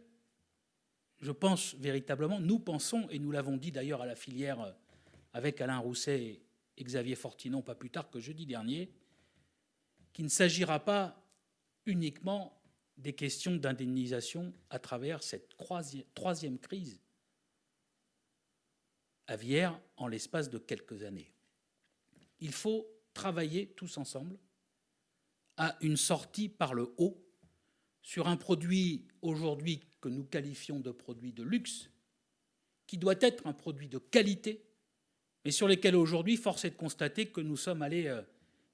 je pense véritablement, nous pensons, et nous l'avons dit d'ailleurs à la filière avec Alain Rousset et Xavier Fortinon, pas plus tard que jeudi dernier, qu'il ne s'agira pas uniquement des questions d'indemnisation à travers cette troisième crise aviaire en l'espace de quelques années. Il faut travailler tous ensemble à une sortie par le haut sur un produit aujourd'hui que nous qualifions de produit de luxe, qui doit être un produit de qualité, mais sur lesquels aujourd'hui, force est de constater que nous sommes allés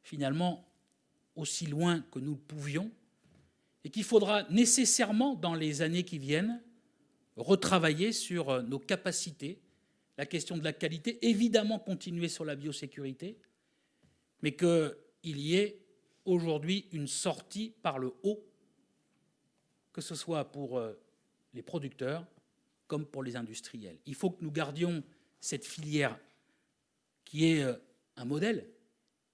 finalement aussi loin que nous le pouvions, et qu'il faudra nécessairement, dans les années qui viennent, retravailler sur nos capacités, la question de la qualité, évidemment continuer sur la biosécurité, mais qu'il y ait aujourd'hui une sortie par le haut, que ce soit pour les producteurs comme pour les industriels. Il faut que nous gardions cette filière qui est un modèle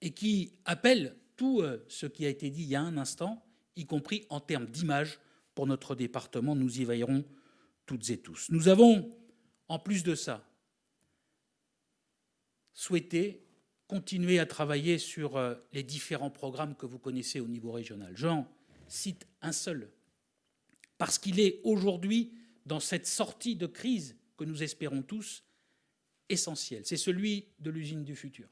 et qui appelle tout ce qui a été dit il y a un instant, y compris en termes d'image pour notre département. Nous y veillerons toutes et tous. Nous avons, en plus de ça, souhaité continuer à travailler sur les différents programmes que vous connaissez au niveau régional. J'en cite un seul, parce qu'il est aujourd'hui, dans cette sortie de crise que nous espérons tous, essentiel. C'est celui de l'usine du futur.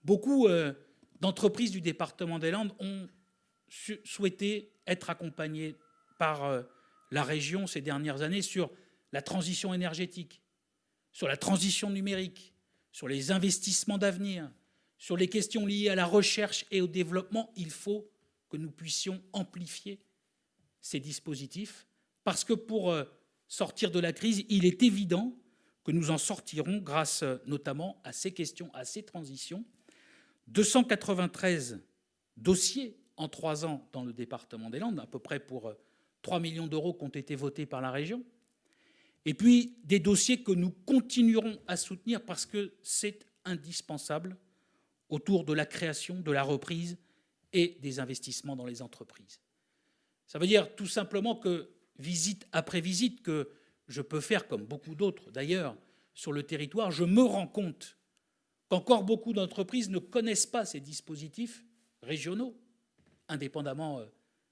Beaucoup d'entreprises du département des Landes ont souhaité être accompagnées par la région ces dernières années sur la transition énergétique, sur la transition numérique, sur les investissements d'avenir, sur les questions liées à la recherche et au développement. Il faut que nous puissions amplifier ces dispositifs parce que pour sortir de la crise, il est évident que nous en sortirons grâce notamment à ces questions, à ces transitions. 293 dossiers en 3 ans dans le département des Landes, à peu près pour 3 millions d'euros qui ont été votés par la région. Et puis des dossiers que nous continuerons à soutenir parce que c'est indispensable autour de la création, de la reprise et des investissements dans les entreprises. Ça veut dire tout simplement que visite après visite que je peux faire, comme beaucoup d'autres d'ailleurs, sur le territoire, je me rends compte qu'encore beaucoup d'entreprises ne connaissent pas ces dispositifs régionaux, indépendamment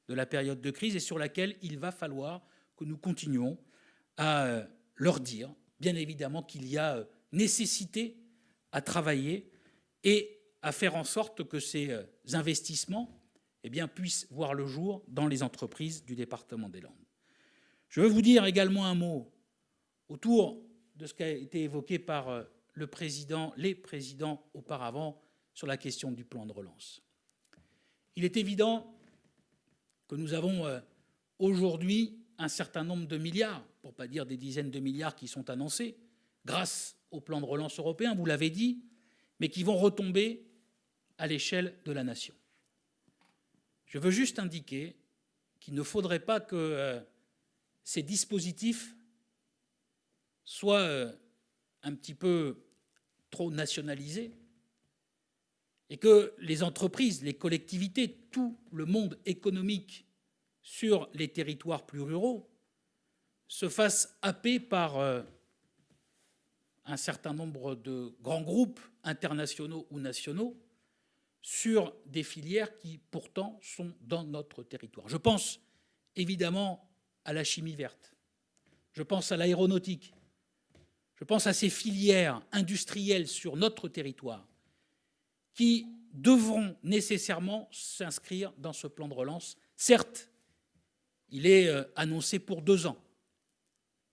de la période de crise, et sur laquelle il va falloir que nous continuions à leur dire, bien évidemment, qu'il y a nécessité à travailler et à faire en sorte que ces investissements puissent voir le jour dans les entreprises du département des Landes. Je veux vous dire également un mot autour de ce qui a été évoqué par les présidents auparavant sur la question du plan de relance. Il est évident que nous avons aujourd'hui un certain nombre de milliards, pour ne pas dire des dizaines de milliards qui sont annoncés, grâce au plan de relance européen, vous l'avez dit, mais qui vont retomber à l'échelle de la nation. Je veux juste indiquer qu'il ne faudrait pas que ces dispositifs soient un petit peu trop nationalisés et que les entreprises, les collectivités, tout le monde économique sur les territoires plus ruraux se fassent happer par un certain nombre de grands groupes internationaux ou nationaux sur des filières qui pourtant sont dans notre territoire. Je pense évidemment à la chimie verte, je pense à l'aéronautique, je pense à ces filières industrielles sur notre territoire qui devront nécessairement s'inscrire dans ce plan de relance. Certes, il est annoncé pour 2 ans,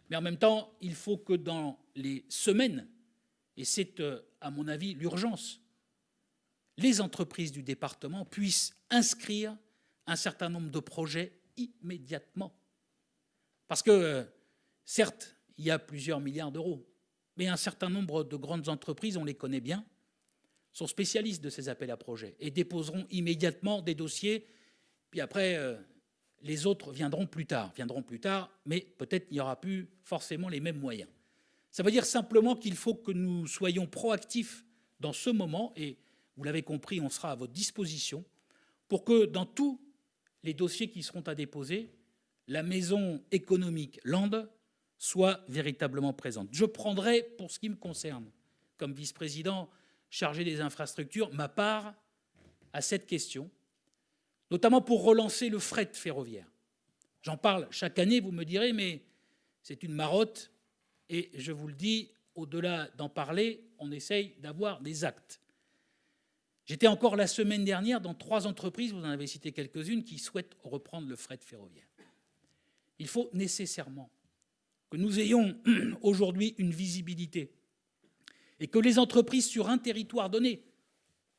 mais en même temps, il faut que dans les semaines, et c'est à mon avis l'urgence, les entreprises du département puissent inscrire un certain nombre de projets immédiatement. Parce que, certes, il y a plusieurs milliards d'euros, mais un certain nombre de grandes entreprises, on les connaît bien, sont spécialistes de ces appels à projets et déposeront immédiatement des dossiers, puis après, les autres viendront plus tard, mais peut-être il n'y aura plus forcément les mêmes moyens. Ça veut dire simplement qu'il faut que nous soyons proactifs dans ce moment, et vous l'avez compris, on sera à votre disposition, pour que dans tous les dossiers qui seront à déposer, la maison économique Landes soit véritablement présente. Je prendrai, pour ce qui me concerne, comme vice-président chargé des infrastructures, ma part à cette question, notamment pour relancer le fret ferroviaire. J'en parle chaque année, vous me direz, mais c'est une marotte, et je vous le dis, au-delà d'en parler, on essaye d'avoir des actes. J'étais encore la semaine dernière dans 3 entreprises, vous en avez cité quelques-unes, qui souhaitent reprendre le fret ferroviaire. Il faut nécessairement que nous ayons aujourd'hui une visibilité et que les entreprises sur un territoire donné,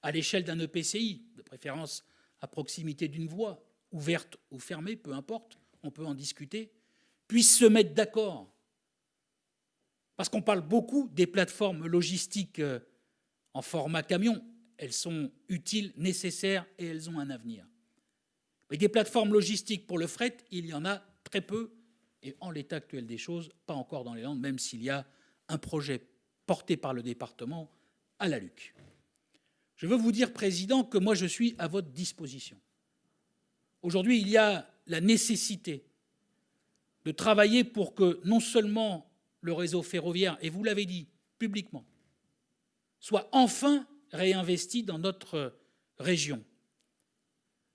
à l'échelle d'un EPCI, de préférence à proximité d'une voie, ouverte ou fermée, peu importe, on peut en discuter, puissent se mettre d'accord. Parce qu'on parle beaucoup des plateformes logistiques en format camion, elles sont utiles, nécessaires et elles ont un avenir. Mais des plateformes logistiques pour le fret, il y en a très peu et en l'état actuel des choses, pas encore dans les Landes, même s'il y a un projet porté par le département à la Luc. Je veux vous dire, Président, que moi je suis à votre disposition. Aujourd'hui, il y a la nécessité de travailler pour que non seulement le réseau ferroviaire, et vous l'avez dit publiquement, soit enfin réinvesti dans notre région.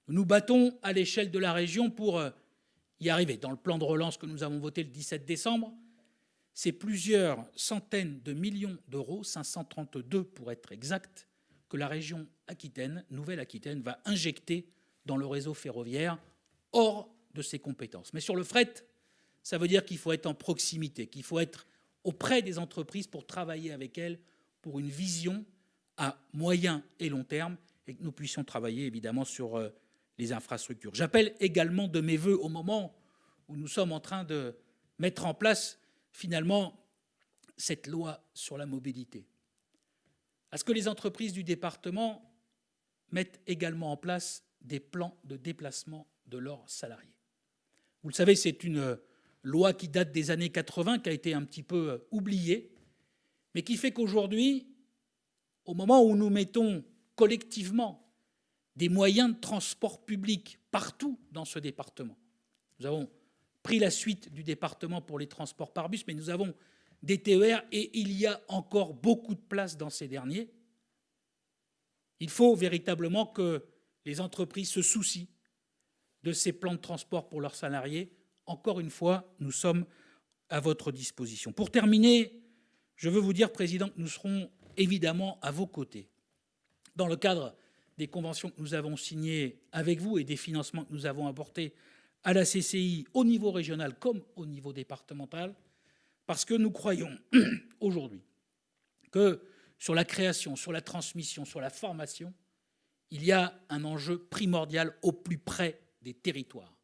Nous nous battons à l'échelle de la région pour y arriver. Dans le plan de relance que nous avons voté le 17 décembre, c'est plusieurs centaines de millions d'euros, 532 pour être exact, que la région Aquitaine, Nouvelle-Aquitaine, va injecter dans le réseau ferroviaire hors de ses compétences. Mais sur le fret, ça veut dire qu'il faut être en proximité, qu'il faut être auprès des entreprises pour travailler avec elles pour une vision à moyen et long terme et que nous puissions travailler évidemment sur les infrastructures. J'appelle également de mes voeux au moment où nous sommes en train de mettre en place finalement cette loi sur la mobilité, à ce que les entreprises du département mettent également en place des plans de déplacement de leurs salariés. Vous le savez, c'est une loi qui date des années 80, qui a été un petit peu oubliée, mais qui fait qu'aujourd'hui, au moment où nous mettons collectivement des moyens de transport public partout dans ce département, nous avons pris la suite du département pour les transports par bus, mais nous avons des TER et il y a encore beaucoup de place dans ces derniers. Il faut véritablement que les entreprises se soucient de ces plans de transport pour leurs salariés. Encore une fois, nous sommes à votre disposition. Pour terminer, je veux vous dire, Président, que nous serons évidemment à vos côtés dans le cadre des conventions que nous avons signées avec vous et des financements que nous avons apportés à la CCI au niveau régional comme au niveau départemental, parce que nous croyons aujourd'hui que sur la création, sur la transmission, sur la formation, il y a un enjeu primordial au plus près des territoires.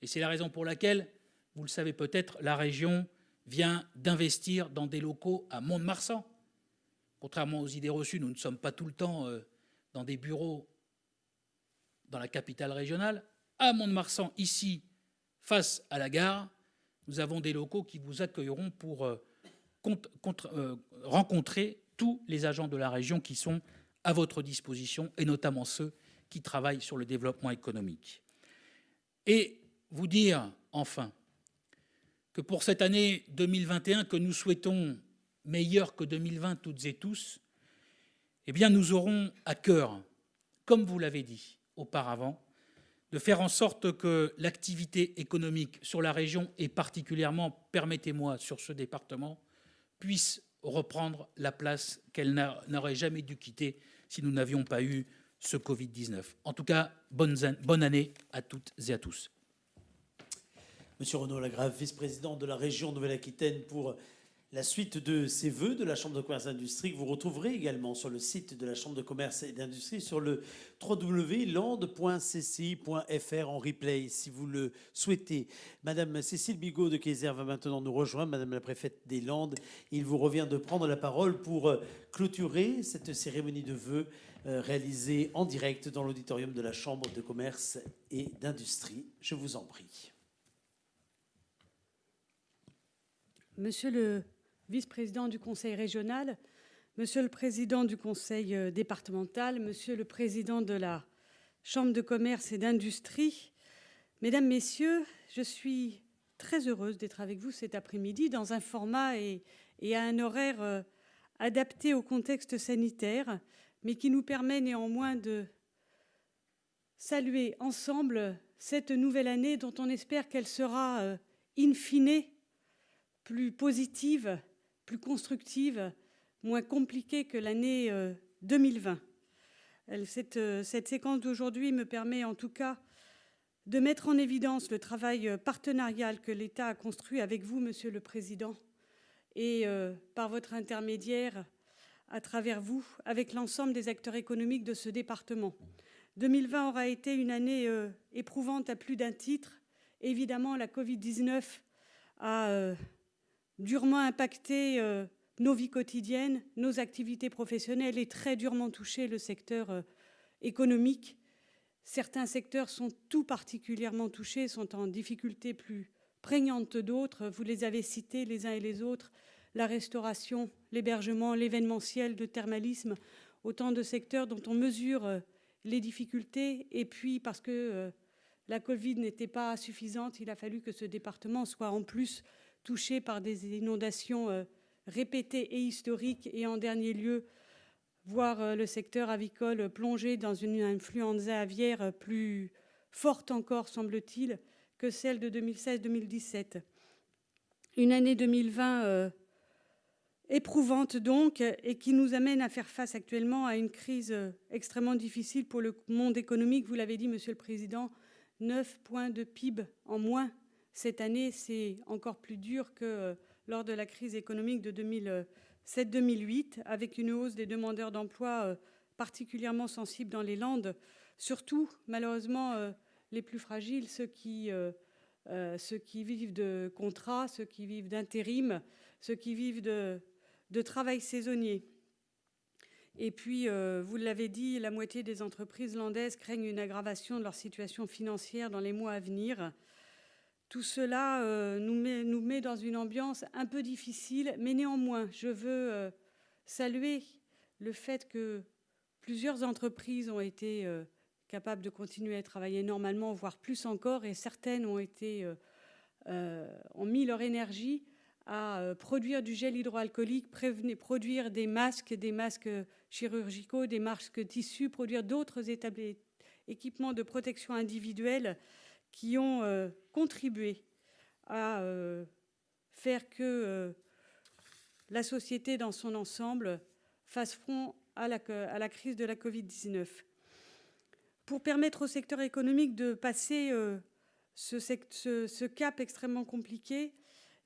Et c'est la raison pour laquelle, vous le savez peut-être, la région vient d'investir dans des locaux à Mont-de-Marsan. Contrairement aux idées reçues, nous ne sommes pas tout le temps dans des bureaux dans la capitale régionale. À Mont-de-Marsan, ici, face à la gare, nous avons des locaux qui vous accueilleront pour rencontrer tous les agents de la région qui sont à votre disposition, et notamment ceux qui travaillent sur le développement économique. Et vous dire, enfin, que pour cette année 2021, que nous souhaitons meilleure que 2020 toutes et tous, eh bien, nous aurons à cœur, comme vous l'avez dit auparavant, de faire en sorte que l'activité économique sur la région, et particulièrement, permettez-moi, sur ce département, puisse reprendre la place qu'elle n'aurait jamais dû quitter si nous n'avions pas eu ce Covid-19. En tout cas, bonne année à toutes et à tous. Monsieur Renaud Lagrave, vice-président de la région Nouvelle-Aquitaine, pour la suite de ces vœux de la Chambre de commerce et d'industrie, que vous retrouverez également sur le site de la Chambre de commerce et d'industrie, sur le www.land.cci.fr en replay, si vous le souhaitez. Madame Cécile Bigot de Kayser va maintenant nous rejoindre, Madame la préfète des Landes. Il vous revient de prendre la parole pour clôturer cette cérémonie de vœux réalisée en direct dans l'auditorium de la Chambre de commerce et d'industrie. Je vous en prie. Monsieur le vice-président du Conseil régional, Monsieur le président du Conseil départemental, Monsieur le président de la Chambre de commerce et d'industrie, Mesdames, Messieurs, je suis très heureuse d'être avec vous cet après-midi dans un format et à un horaire adapté au contexte sanitaire, mais qui nous permet néanmoins de saluer ensemble cette nouvelle année dont on espère qu'elle sera in fine plus positive, plus constructive, moins compliquée que l'année 2020. Cette séquence d'aujourd'hui me permet en tout cas de mettre en évidence le travail partenarial que l'État a construit avec vous, Monsieur le Président, et par votre intermédiaire, à travers vous, avec l'ensemble des acteurs économiques de ce département. 2020 aura été une année éprouvante à plus d'un titre. Évidemment, la Covid-19 a durement impacté nos vies quotidiennes, nos activités professionnelles et très durement touché le secteur économique. Certains secteurs sont tout particulièrement touchés, sont en difficulté plus prégnante que d'autres. Vous les avez cités les uns et les autres, la restauration, l'hébergement, l'événementiel, le thermalisme, autant de secteurs dont on mesure les difficultés. Et puis, parce que la Covid n'était pas suffisante, il a fallu que ce département soit en plus touché par des inondations répétées et historiques. Et en dernier lieu, voir le secteur avicole plongé dans une influenza aviaire plus forte encore, semble-t-il, que celle de 2016-2017. Une année 2020 éprouvante donc, et qui nous amène à faire face actuellement à une crise extrêmement difficile pour le monde économique. Vous l'avez dit, Monsieur le Président, 9 points de PIB en moins cette année. C'est encore plus dur que lors de la crise économique de 2007-2008, avec une hausse des demandeurs d'emploi particulièrement sensible dans les Landes. Surtout, malheureusement, les plus fragiles, ceux qui vivent de contrats, ceux qui vivent d'intérim, ceux qui vivent de travail saisonnier. Et puis, vous l'avez dit, la moitié des entreprises landaises craignent une aggravation de leur situation financière dans les mois à venir. Tout cela nous met dans une ambiance un peu difficile, mais néanmoins, je veux saluer le fait que plusieurs entreprises ont été capables de continuer à travailler normalement, voire plus encore, et certaines ont mis leur énergie à produire du gel hydroalcoolique, produire des masques chirurgicaux, des masques tissus, produire d'autres équipements de protection individuelle qui ont contribué à faire que la société dans son ensemble fasse front à la crise de la Covid-19. Pour permettre au secteur économique de passer ce cap extrêmement compliqué,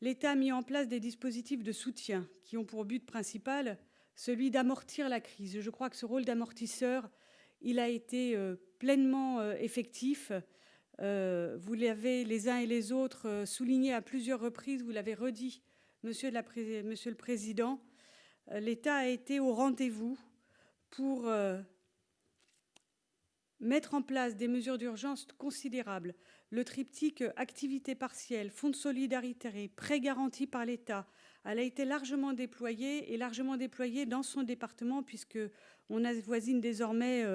l'État a mis en place des dispositifs de soutien qui ont pour but principal celui d'amortir la crise. Je crois que ce rôle d'amortisseur, il a été pleinement effectif. Vous l'avez les uns et les autres souligné à plusieurs reprises, vous l'avez redit, Monsieur le Président, l'État a été au rendez-vous pour mettre en place des mesures d'urgence considérables. Le triptyque activité partielle, fonds de solidarité, prêts garantis par l'État, elle a été largement déployée dans son département, puisqu'on avoisine désormais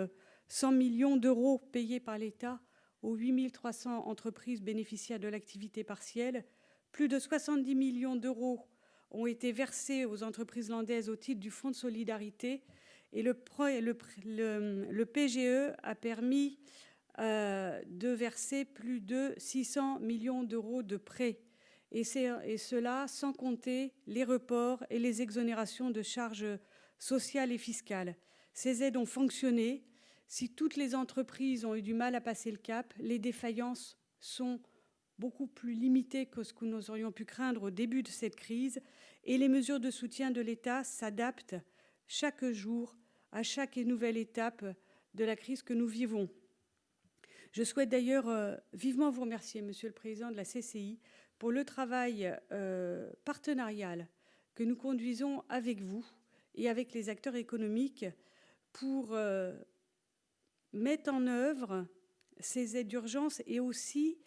100 millions d'euros payés par l'État aux 8300 entreprises bénéficiaires de l'activité partielle. Plus de 70 millions d'euros ont été versés aux entreprises landaises au titre du fonds de solidarité. Et le PGE a permis de verser plus de 600 millions d'euros de prêts. Et cela sans compter les reports et les exonérations de charges sociales et fiscales. Ces aides ont fonctionné. Si toutes les entreprises ont eu du mal à passer le cap, les défaillances sont beaucoup plus limitées que ce que nous aurions pu craindre au début de cette crise. Et les mesures de soutien de l'État s'adaptent chaque jour à chaque nouvelle étape de la crise que nous vivons. Je souhaite d'ailleurs vivement vous remercier, Monsieur le Président de la CCI, pour le travail partenarial que nous conduisons avec vous et avec les acteurs économiques pour mettre en œuvre ces aides d'urgence et aussi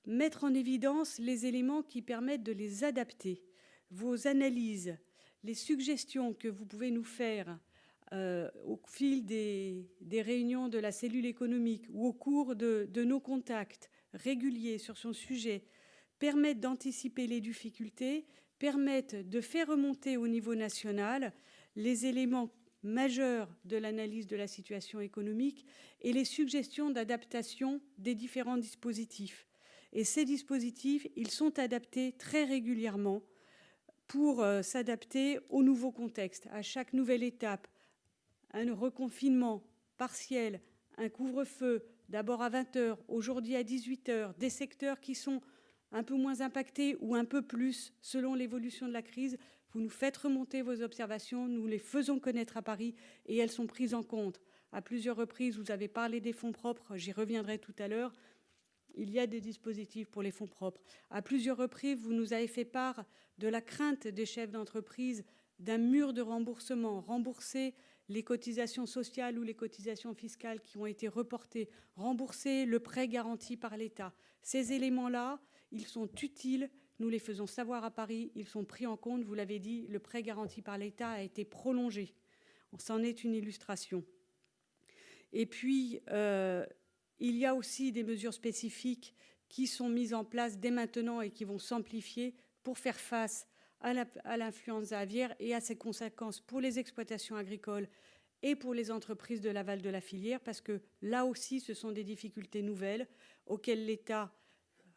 mettre en évidence les éléments qui permettent de les adapter. Vos analyses, les suggestions que vous pouvez nous faire au fil des réunions de la cellule économique ou au cours de nos contacts réguliers sur son sujet permettent d'anticiper les difficultés, permettent de faire remonter au niveau national les éléments majeurs de l'analyse de la situation économique et les suggestions d'adaptation des différents dispositifs. Et ces dispositifs, ils sont adaptés très régulièrement pour s'adapter au nouveau contexte, à chaque nouvelle étape. Un reconfinement partiel, un couvre-feu, d'abord à 20h, aujourd'hui à 18h, des secteurs qui sont un peu moins impactés ou un peu plus selon l'évolution de la crise. Vous nous faites remonter vos observations, nous les faisons connaître à Paris et elles sont prises en compte. À plusieurs reprises, vous avez parlé des fonds propres, j'y reviendrai tout à l'heure. il y a des dispositifs pour les fonds propres. À plusieurs reprises, vous nous avez fait part de la crainte des chefs d'entreprise d'un mur de remboursement, rembourser les cotisations sociales ou les cotisations fiscales qui ont été reportées, rembourser le prêt garanti par l'État. Ces éléments-là, ils sont utiles, nous les faisons savoir à Paris, ils sont pris en compte, vous l'avez dit, le prêt garanti par l'État a été prolongé. C'en est une illustration. Et puis, il y a aussi des mesures spécifiques qui sont mises en place dès maintenant et qui vont s'amplifier pour faire face à l'influenza aviaire et à ses conséquences pour les exploitations agricoles et pour les entreprises de l'aval de la filière, parce que là aussi, ce sont des difficultés nouvelles auxquelles l'État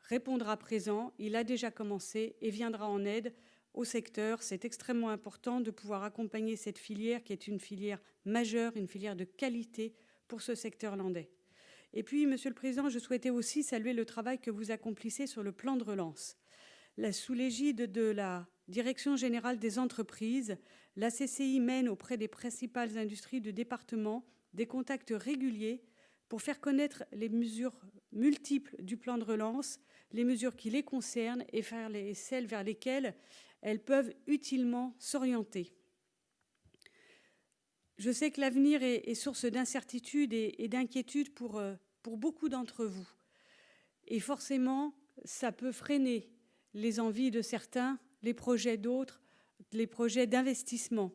répondra présent. Il a déjà commencé et viendra en aide au secteur. C'est extrêmement important de pouvoir accompagner cette filière qui est une filière majeure, une filière de qualité pour ce secteur landais. Et puis, Monsieur le Président, je souhaitais aussi saluer le travail que vous accomplissez sur le plan de relance. Sous l'égide de la Direction générale des entreprises, la CCI mène auprès des principales industries du département des contacts réguliers pour faire connaître les mesures multiples du plan de relance, les mesures qui les concernent et celles vers lesquelles elles peuvent utilement s'orienter. Je sais que l'avenir est source d'incertitude et d'inquiétude pour beaucoup d'entre vous. Et forcément, ça peut freiner les envies de certains, les projets d'autres, les projets d'investissement.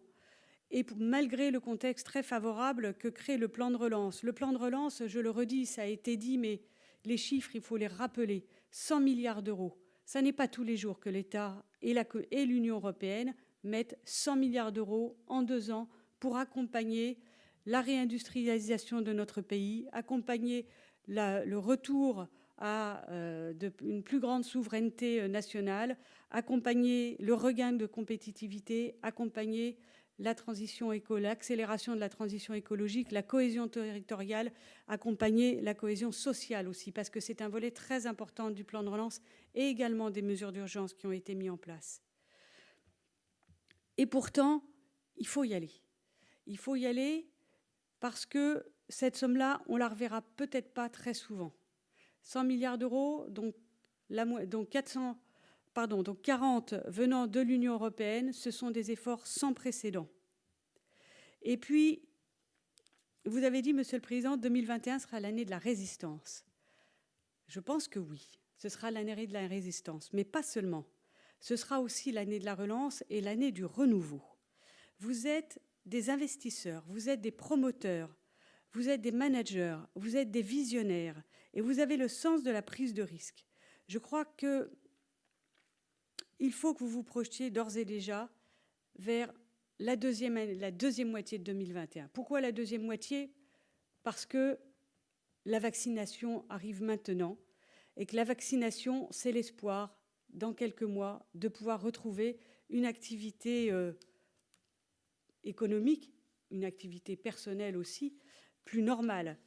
Et malgré le contexte très favorable que crée le plan de relance. Le plan de relance, je le redis, ça a été dit, mais les chiffres, il faut les rappeler. 100 milliards d'euros. Ça n'est pas tous les jours que l'État et l'Union européenne mettent 100 milliards d'euros en 2 ans pour accompagner la réindustrialisation de notre pays, accompagner le retour à une plus grande souveraineté nationale, accompagner le regain de compétitivité, accompagner la transition l'accélération de la transition écologique, la cohésion territoriale, accompagner la cohésion sociale aussi, parce que c'est un volet très important du plan de relance et également des mesures d'urgence qui ont été mises en place. Et pourtant, il faut y aller. Il faut y aller parce que cette somme-là, on ne la reverra peut-être pas très souvent. 100 milliards d'euros, donc 40 venant de l'Union européenne, ce sont des efforts sans précédent. Et puis, vous avez dit, Monsieur le Président, 2021 sera l'année de la résistance. Je pense que oui, ce sera l'année de la résistance, mais pas seulement. Ce sera aussi l'année de la relance et l'année du renouveau. Vous êtes des investisseurs, vous êtes des promoteurs, vous êtes des managers, vous êtes des visionnaires et vous avez le sens de la prise de risque. Je crois qu'il faut que vous vous projetiez d'ores et déjà vers la deuxième moitié de 2021. Pourquoi la deuxième moitié? Parce que la vaccination arrive maintenant et que la vaccination, c'est l'espoir, dans quelques mois, de pouvoir retrouver une activité économique, une activité personnelle aussi, plus normale.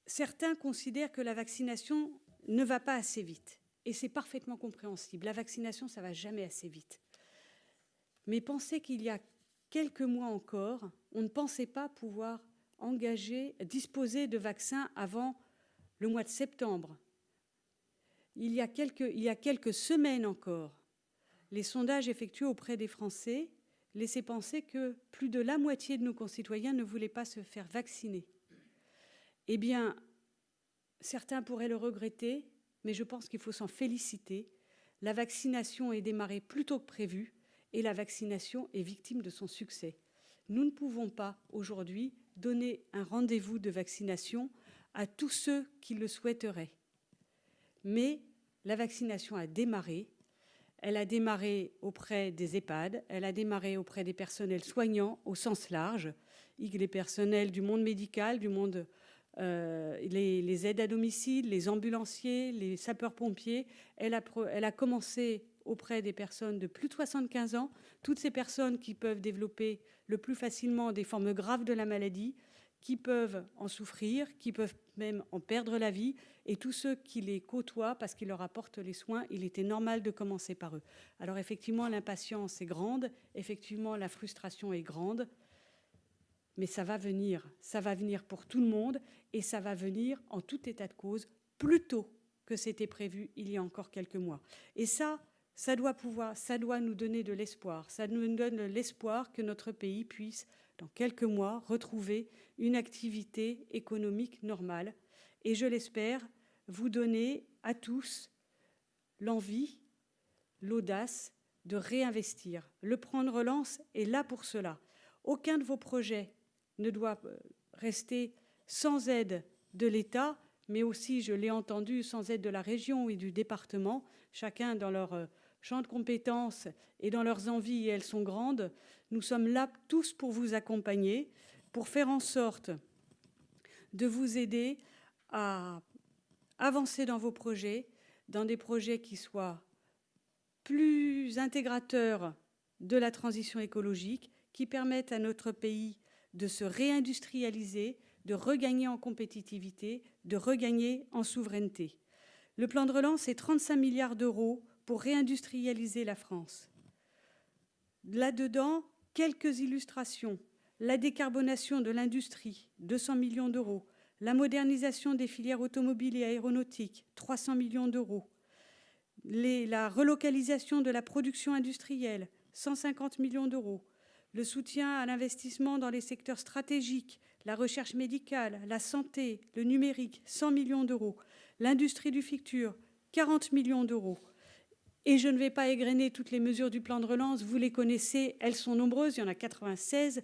Certains considèrent que la vaccination ne va pas assez vite. Et c'est parfaitement compréhensible. La vaccination, ça ne va jamais assez vite. Mais pensez qu'il y a quelques mois encore, on ne pensait pas pouvoir disposer de vaccins avant le mois de septembre. Il y a quelques semaines encore, les sondages effectués auprès des Français laissaient penser que plus de la moitié de nos concitoyens ne voulaient pas se faire vacciner. Eh bien, certains pourraient le regretter, mais je pense qu'il faut s'en féliciter. La vaccination est démarrée plus tôt que prévu et la vaccination est victime de son succès. Nous ne pouvons pas aujourd'hui donner un rendez-vous de vaccination à tous ceux qui le souhaiteraient. Mais la vaccination a démarré. Elle a démarré auprès des EHPAD, elle a démarré auprès des personnels soignants au sens large, les personnels du monde médical, du monde les aides à domicile, les ambulanciers, les sapeurs-pompiers. Elle a commencé auprès des personnes de plus de 75 ans, toutes ces personnes qui peuvent développer le plus facilement des formes graves de la maladie, qui peuvent en souffrir, qui peuvent même en perdre la vie, et tous ceux qui les côtoient parce qu'ils leur apportent les soins, il était normal de commencer par eux. Alors effectivement, l'impatience est grande, effectivement, la frustration est grande, mais ça va venir pour tout le monde, et ça va venir en tout état de cause plus tôt que c'était prévu il y a encore quelques mois. Et ça doit nous donner de l'espoir. Ça nous donne l'espoir que notre pays puisse, dans quelques mois, retrouver une activité économique normale. Et je l'espère, vous donner à tous l'envie, l'audace de réinvestir. Le plan de relance est là pour cela. Aucun de vos projets ne doit rester sans aide de l'État, mais aussi, je l'ai entendu, sans aide de la région et du département, chacun dans leur champ de compétences et dans leurs envies, et elles sont grandes. Nous sommes là tous pour vous accompagner, pour faire en sorte de vous aider à avancer dans vos projets, dans des projets qui soient plus intégrateurs de la transition écologique, qui permettent à notre pays de se réindustrialiser, de regagner en compétitivité, de regagner en souveraineté. Le plan de relance, c'est 35 milliards d'euros pour réindustrialiser la France. Là-dedans, quelques illustrations. La décarbonation de l'industrie, 200 millions d'euros. La modernisation des filières automobiles et aéronautiques, 300 millions d'euros. La relocalisation de la production industrielle, 150 millions d'euros. Le soutien à l'investissement dans les secteurs stratégiques, la recherche médicale, la santé, le numérique, 100 millions d'euros. L'industrie du futur, 40 millions d'euros. Et je ne vais pas égrener toutes les mesures du plan de relance, vous les connaissez, elles sont nombreuses, il y en a 96,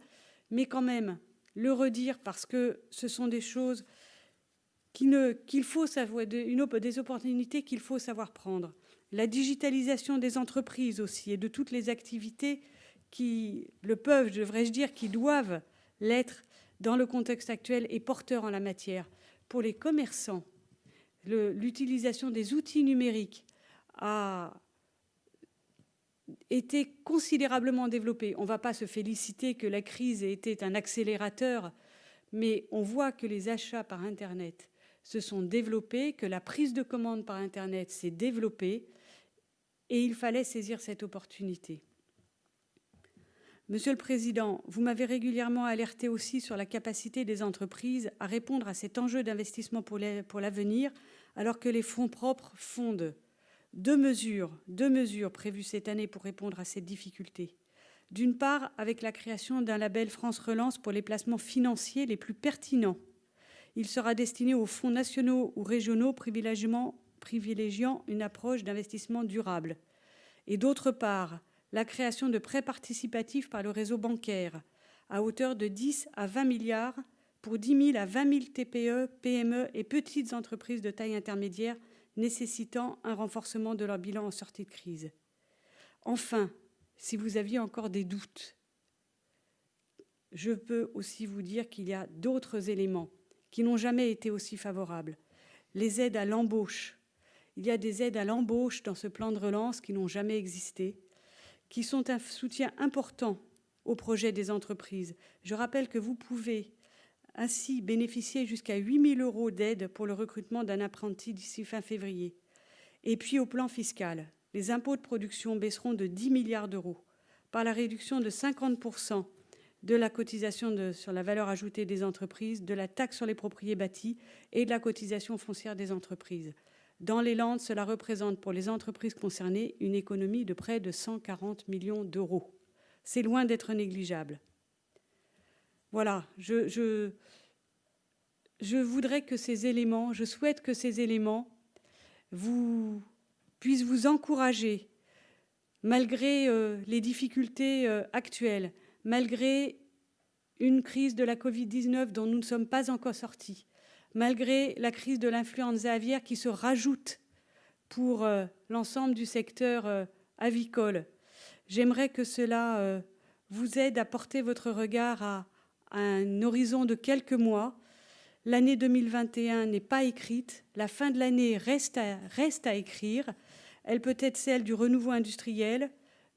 mais quand même, le redire parce que ce sont des choses qu'il faut savoir, des opportunités qu'il faut savoir prendre. La digitalisation des entreprises aussi et de toutes les activités qui le peuvent, devrais-je dire, qui doivent l'être dans le contexte actuel et porteur en la matière. Pour les commerçants, l'utilisation des outils numériques a été considérablement développée. On ne va pas se féliciter que la crise ait été un accélérateur, mais on voit que les achats par Internet se sont développés, que la prise de commande par Internet s'est développée, et il fallait saisir cette opportunité. Monsieur le Président, vous m'avez régulièrement alerté aussi sur la capacité des entreprises à répondre à cet enjeu d'investissement pour l'avenir, alors que les fonds propres fondent. Deux mesures prévues cette année pour répondre à cette difficulté. D'une part, avec la création d'un label France Relance pour les placements financiers les plus pertinents. Il sera destiné aux fonds nationaux ou régionaux privilégiant une approche d'investissement durable. Et d'autre part, la création de prêts participatifs par le réseau bancaire à hauteur de 10 à 20 milliards pour 10 000 à 20 000 TPE, PME et petites entreprises de taille intermédiaire nécessitant un renforcement de leur bilan en sortie de crise. Enfin, si vous aviez encore des doutes, je peux aussi vous dire qu'il y a d'autres éléments qui n'ont jamais été aussi favorables. Les aides à l'embauche. Il y a des aides à l'embauche dans ce plan de relance qui n'ont jamais existé, qui sont un soutien important au projet des entreprises. Je rappelle que vous pouvez ainsi bénéficier jusqu'à 8 000 € d'aide pour le recrutement d'un apprenti d'ici fin février. Et puis au plan fiscal, les impôts de production baisseront de 10 milliards d'euros par la réduction de 50% de la cotisation sur la valeur ajoutée des entreprises, de la taxe sur les propriétés bâties et de la cotisation foncière des entreprises. Dans les Landes, cela représente pour les entreprises concernées une économie de près de 140 millions d'euros. C'est loin d'être négligeable. Voilà, je voudrais que ces éléments, je souhaite que ces éléments puissent vous encourager, malgré les difficultés actuelles, malgré une crise de la Covid-19 dont nous ne sommes pas encore sortis, malgré la crise de l'influenza aviaire qui se rajoute pour l'ensemble du secteur avicole. J'aimerais que cela vous aide à porter votre regard à un horizon de quelques mois. L'année 2021 n'est pas écrite, la fin de l'année reste à écrire. Elle peut être celle du renouveau industriel,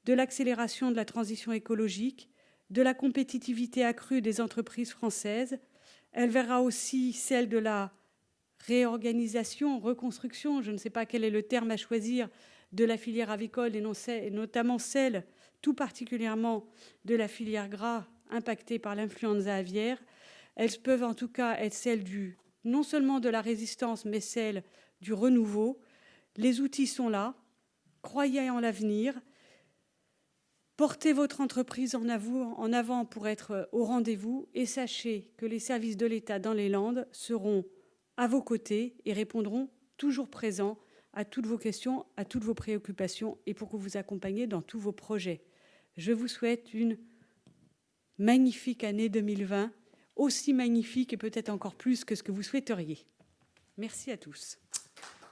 de l'accélération de la transition écologique, de la compétitivité accrue des entreprises françaises. Elle verra aussi celle de la réorganisation, reconstruction, je ne sais pas quel est le terme à choisir, de la filière avicole et notamment celle, tout particulièrement, de la filière gras impactée par l'influenza aviaire. Elles peuvent en tout cas être celles non seulement de la résistance, mais celle du renouveau. Les outils sont là. Croyez en l'avenir. Portez votre entreprise en avant pour être au rendez-vous et sachez que les services de l'État dans les Landes seront à vos côtés et répondront toujours présents à toutes vos questions, à toutes vos préoccupations et pour que vous accompagniez dans tous vos projets. Je vous souhaite une magnifique année 2020, aussi magnifique et peut-être encore plus que ce que vous souhaiteriez. Merci à tous.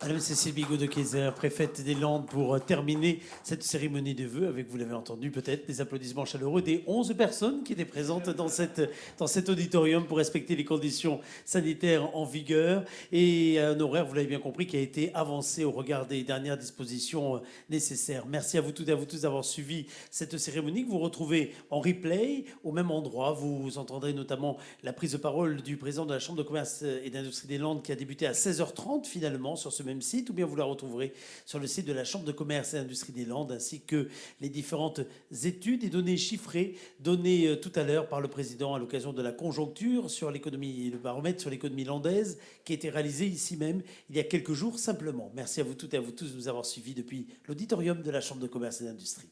Madame Cécile Bigot de Kayser, préfète des Landes, pour terminer cette cérémonie de vœux avec, vous l'avez entendu peut-être, des applaudissements chaleureux des 11 personnes qui étaient présentes dans cet auditorium pour respecter les conditions sanitaires en vigueur et un horaire, vous l'avez bien compris, qui a été avancé au regard des dernières dispositions nécessaires. Merci à vous toutes et à vous tous d'avoir suivi cette cérémonie que vous retrouvez en replay au même endroit. Vous entendrez notamment la prise de parole du président de la Chambre de commerce et d'industrie des Landes qui a débuté à 16h30 finalement sur ce même site, ou bien vous la retrouverez sur le site de la Chambre de commerce et d'industrie des Landes, ainsi que les différentes études et données chiffrées données tout à l'heure par le président à l'occasion de la conjoncture sur l'économie, le baromètre sur l'économie landaise qui a été réalisé ici même il y a quelques jours simplement. Merci à vous toutes et à vous tous de nous avoir suivis depuis l'auditorium de la Chambre de commerce et d'industrie.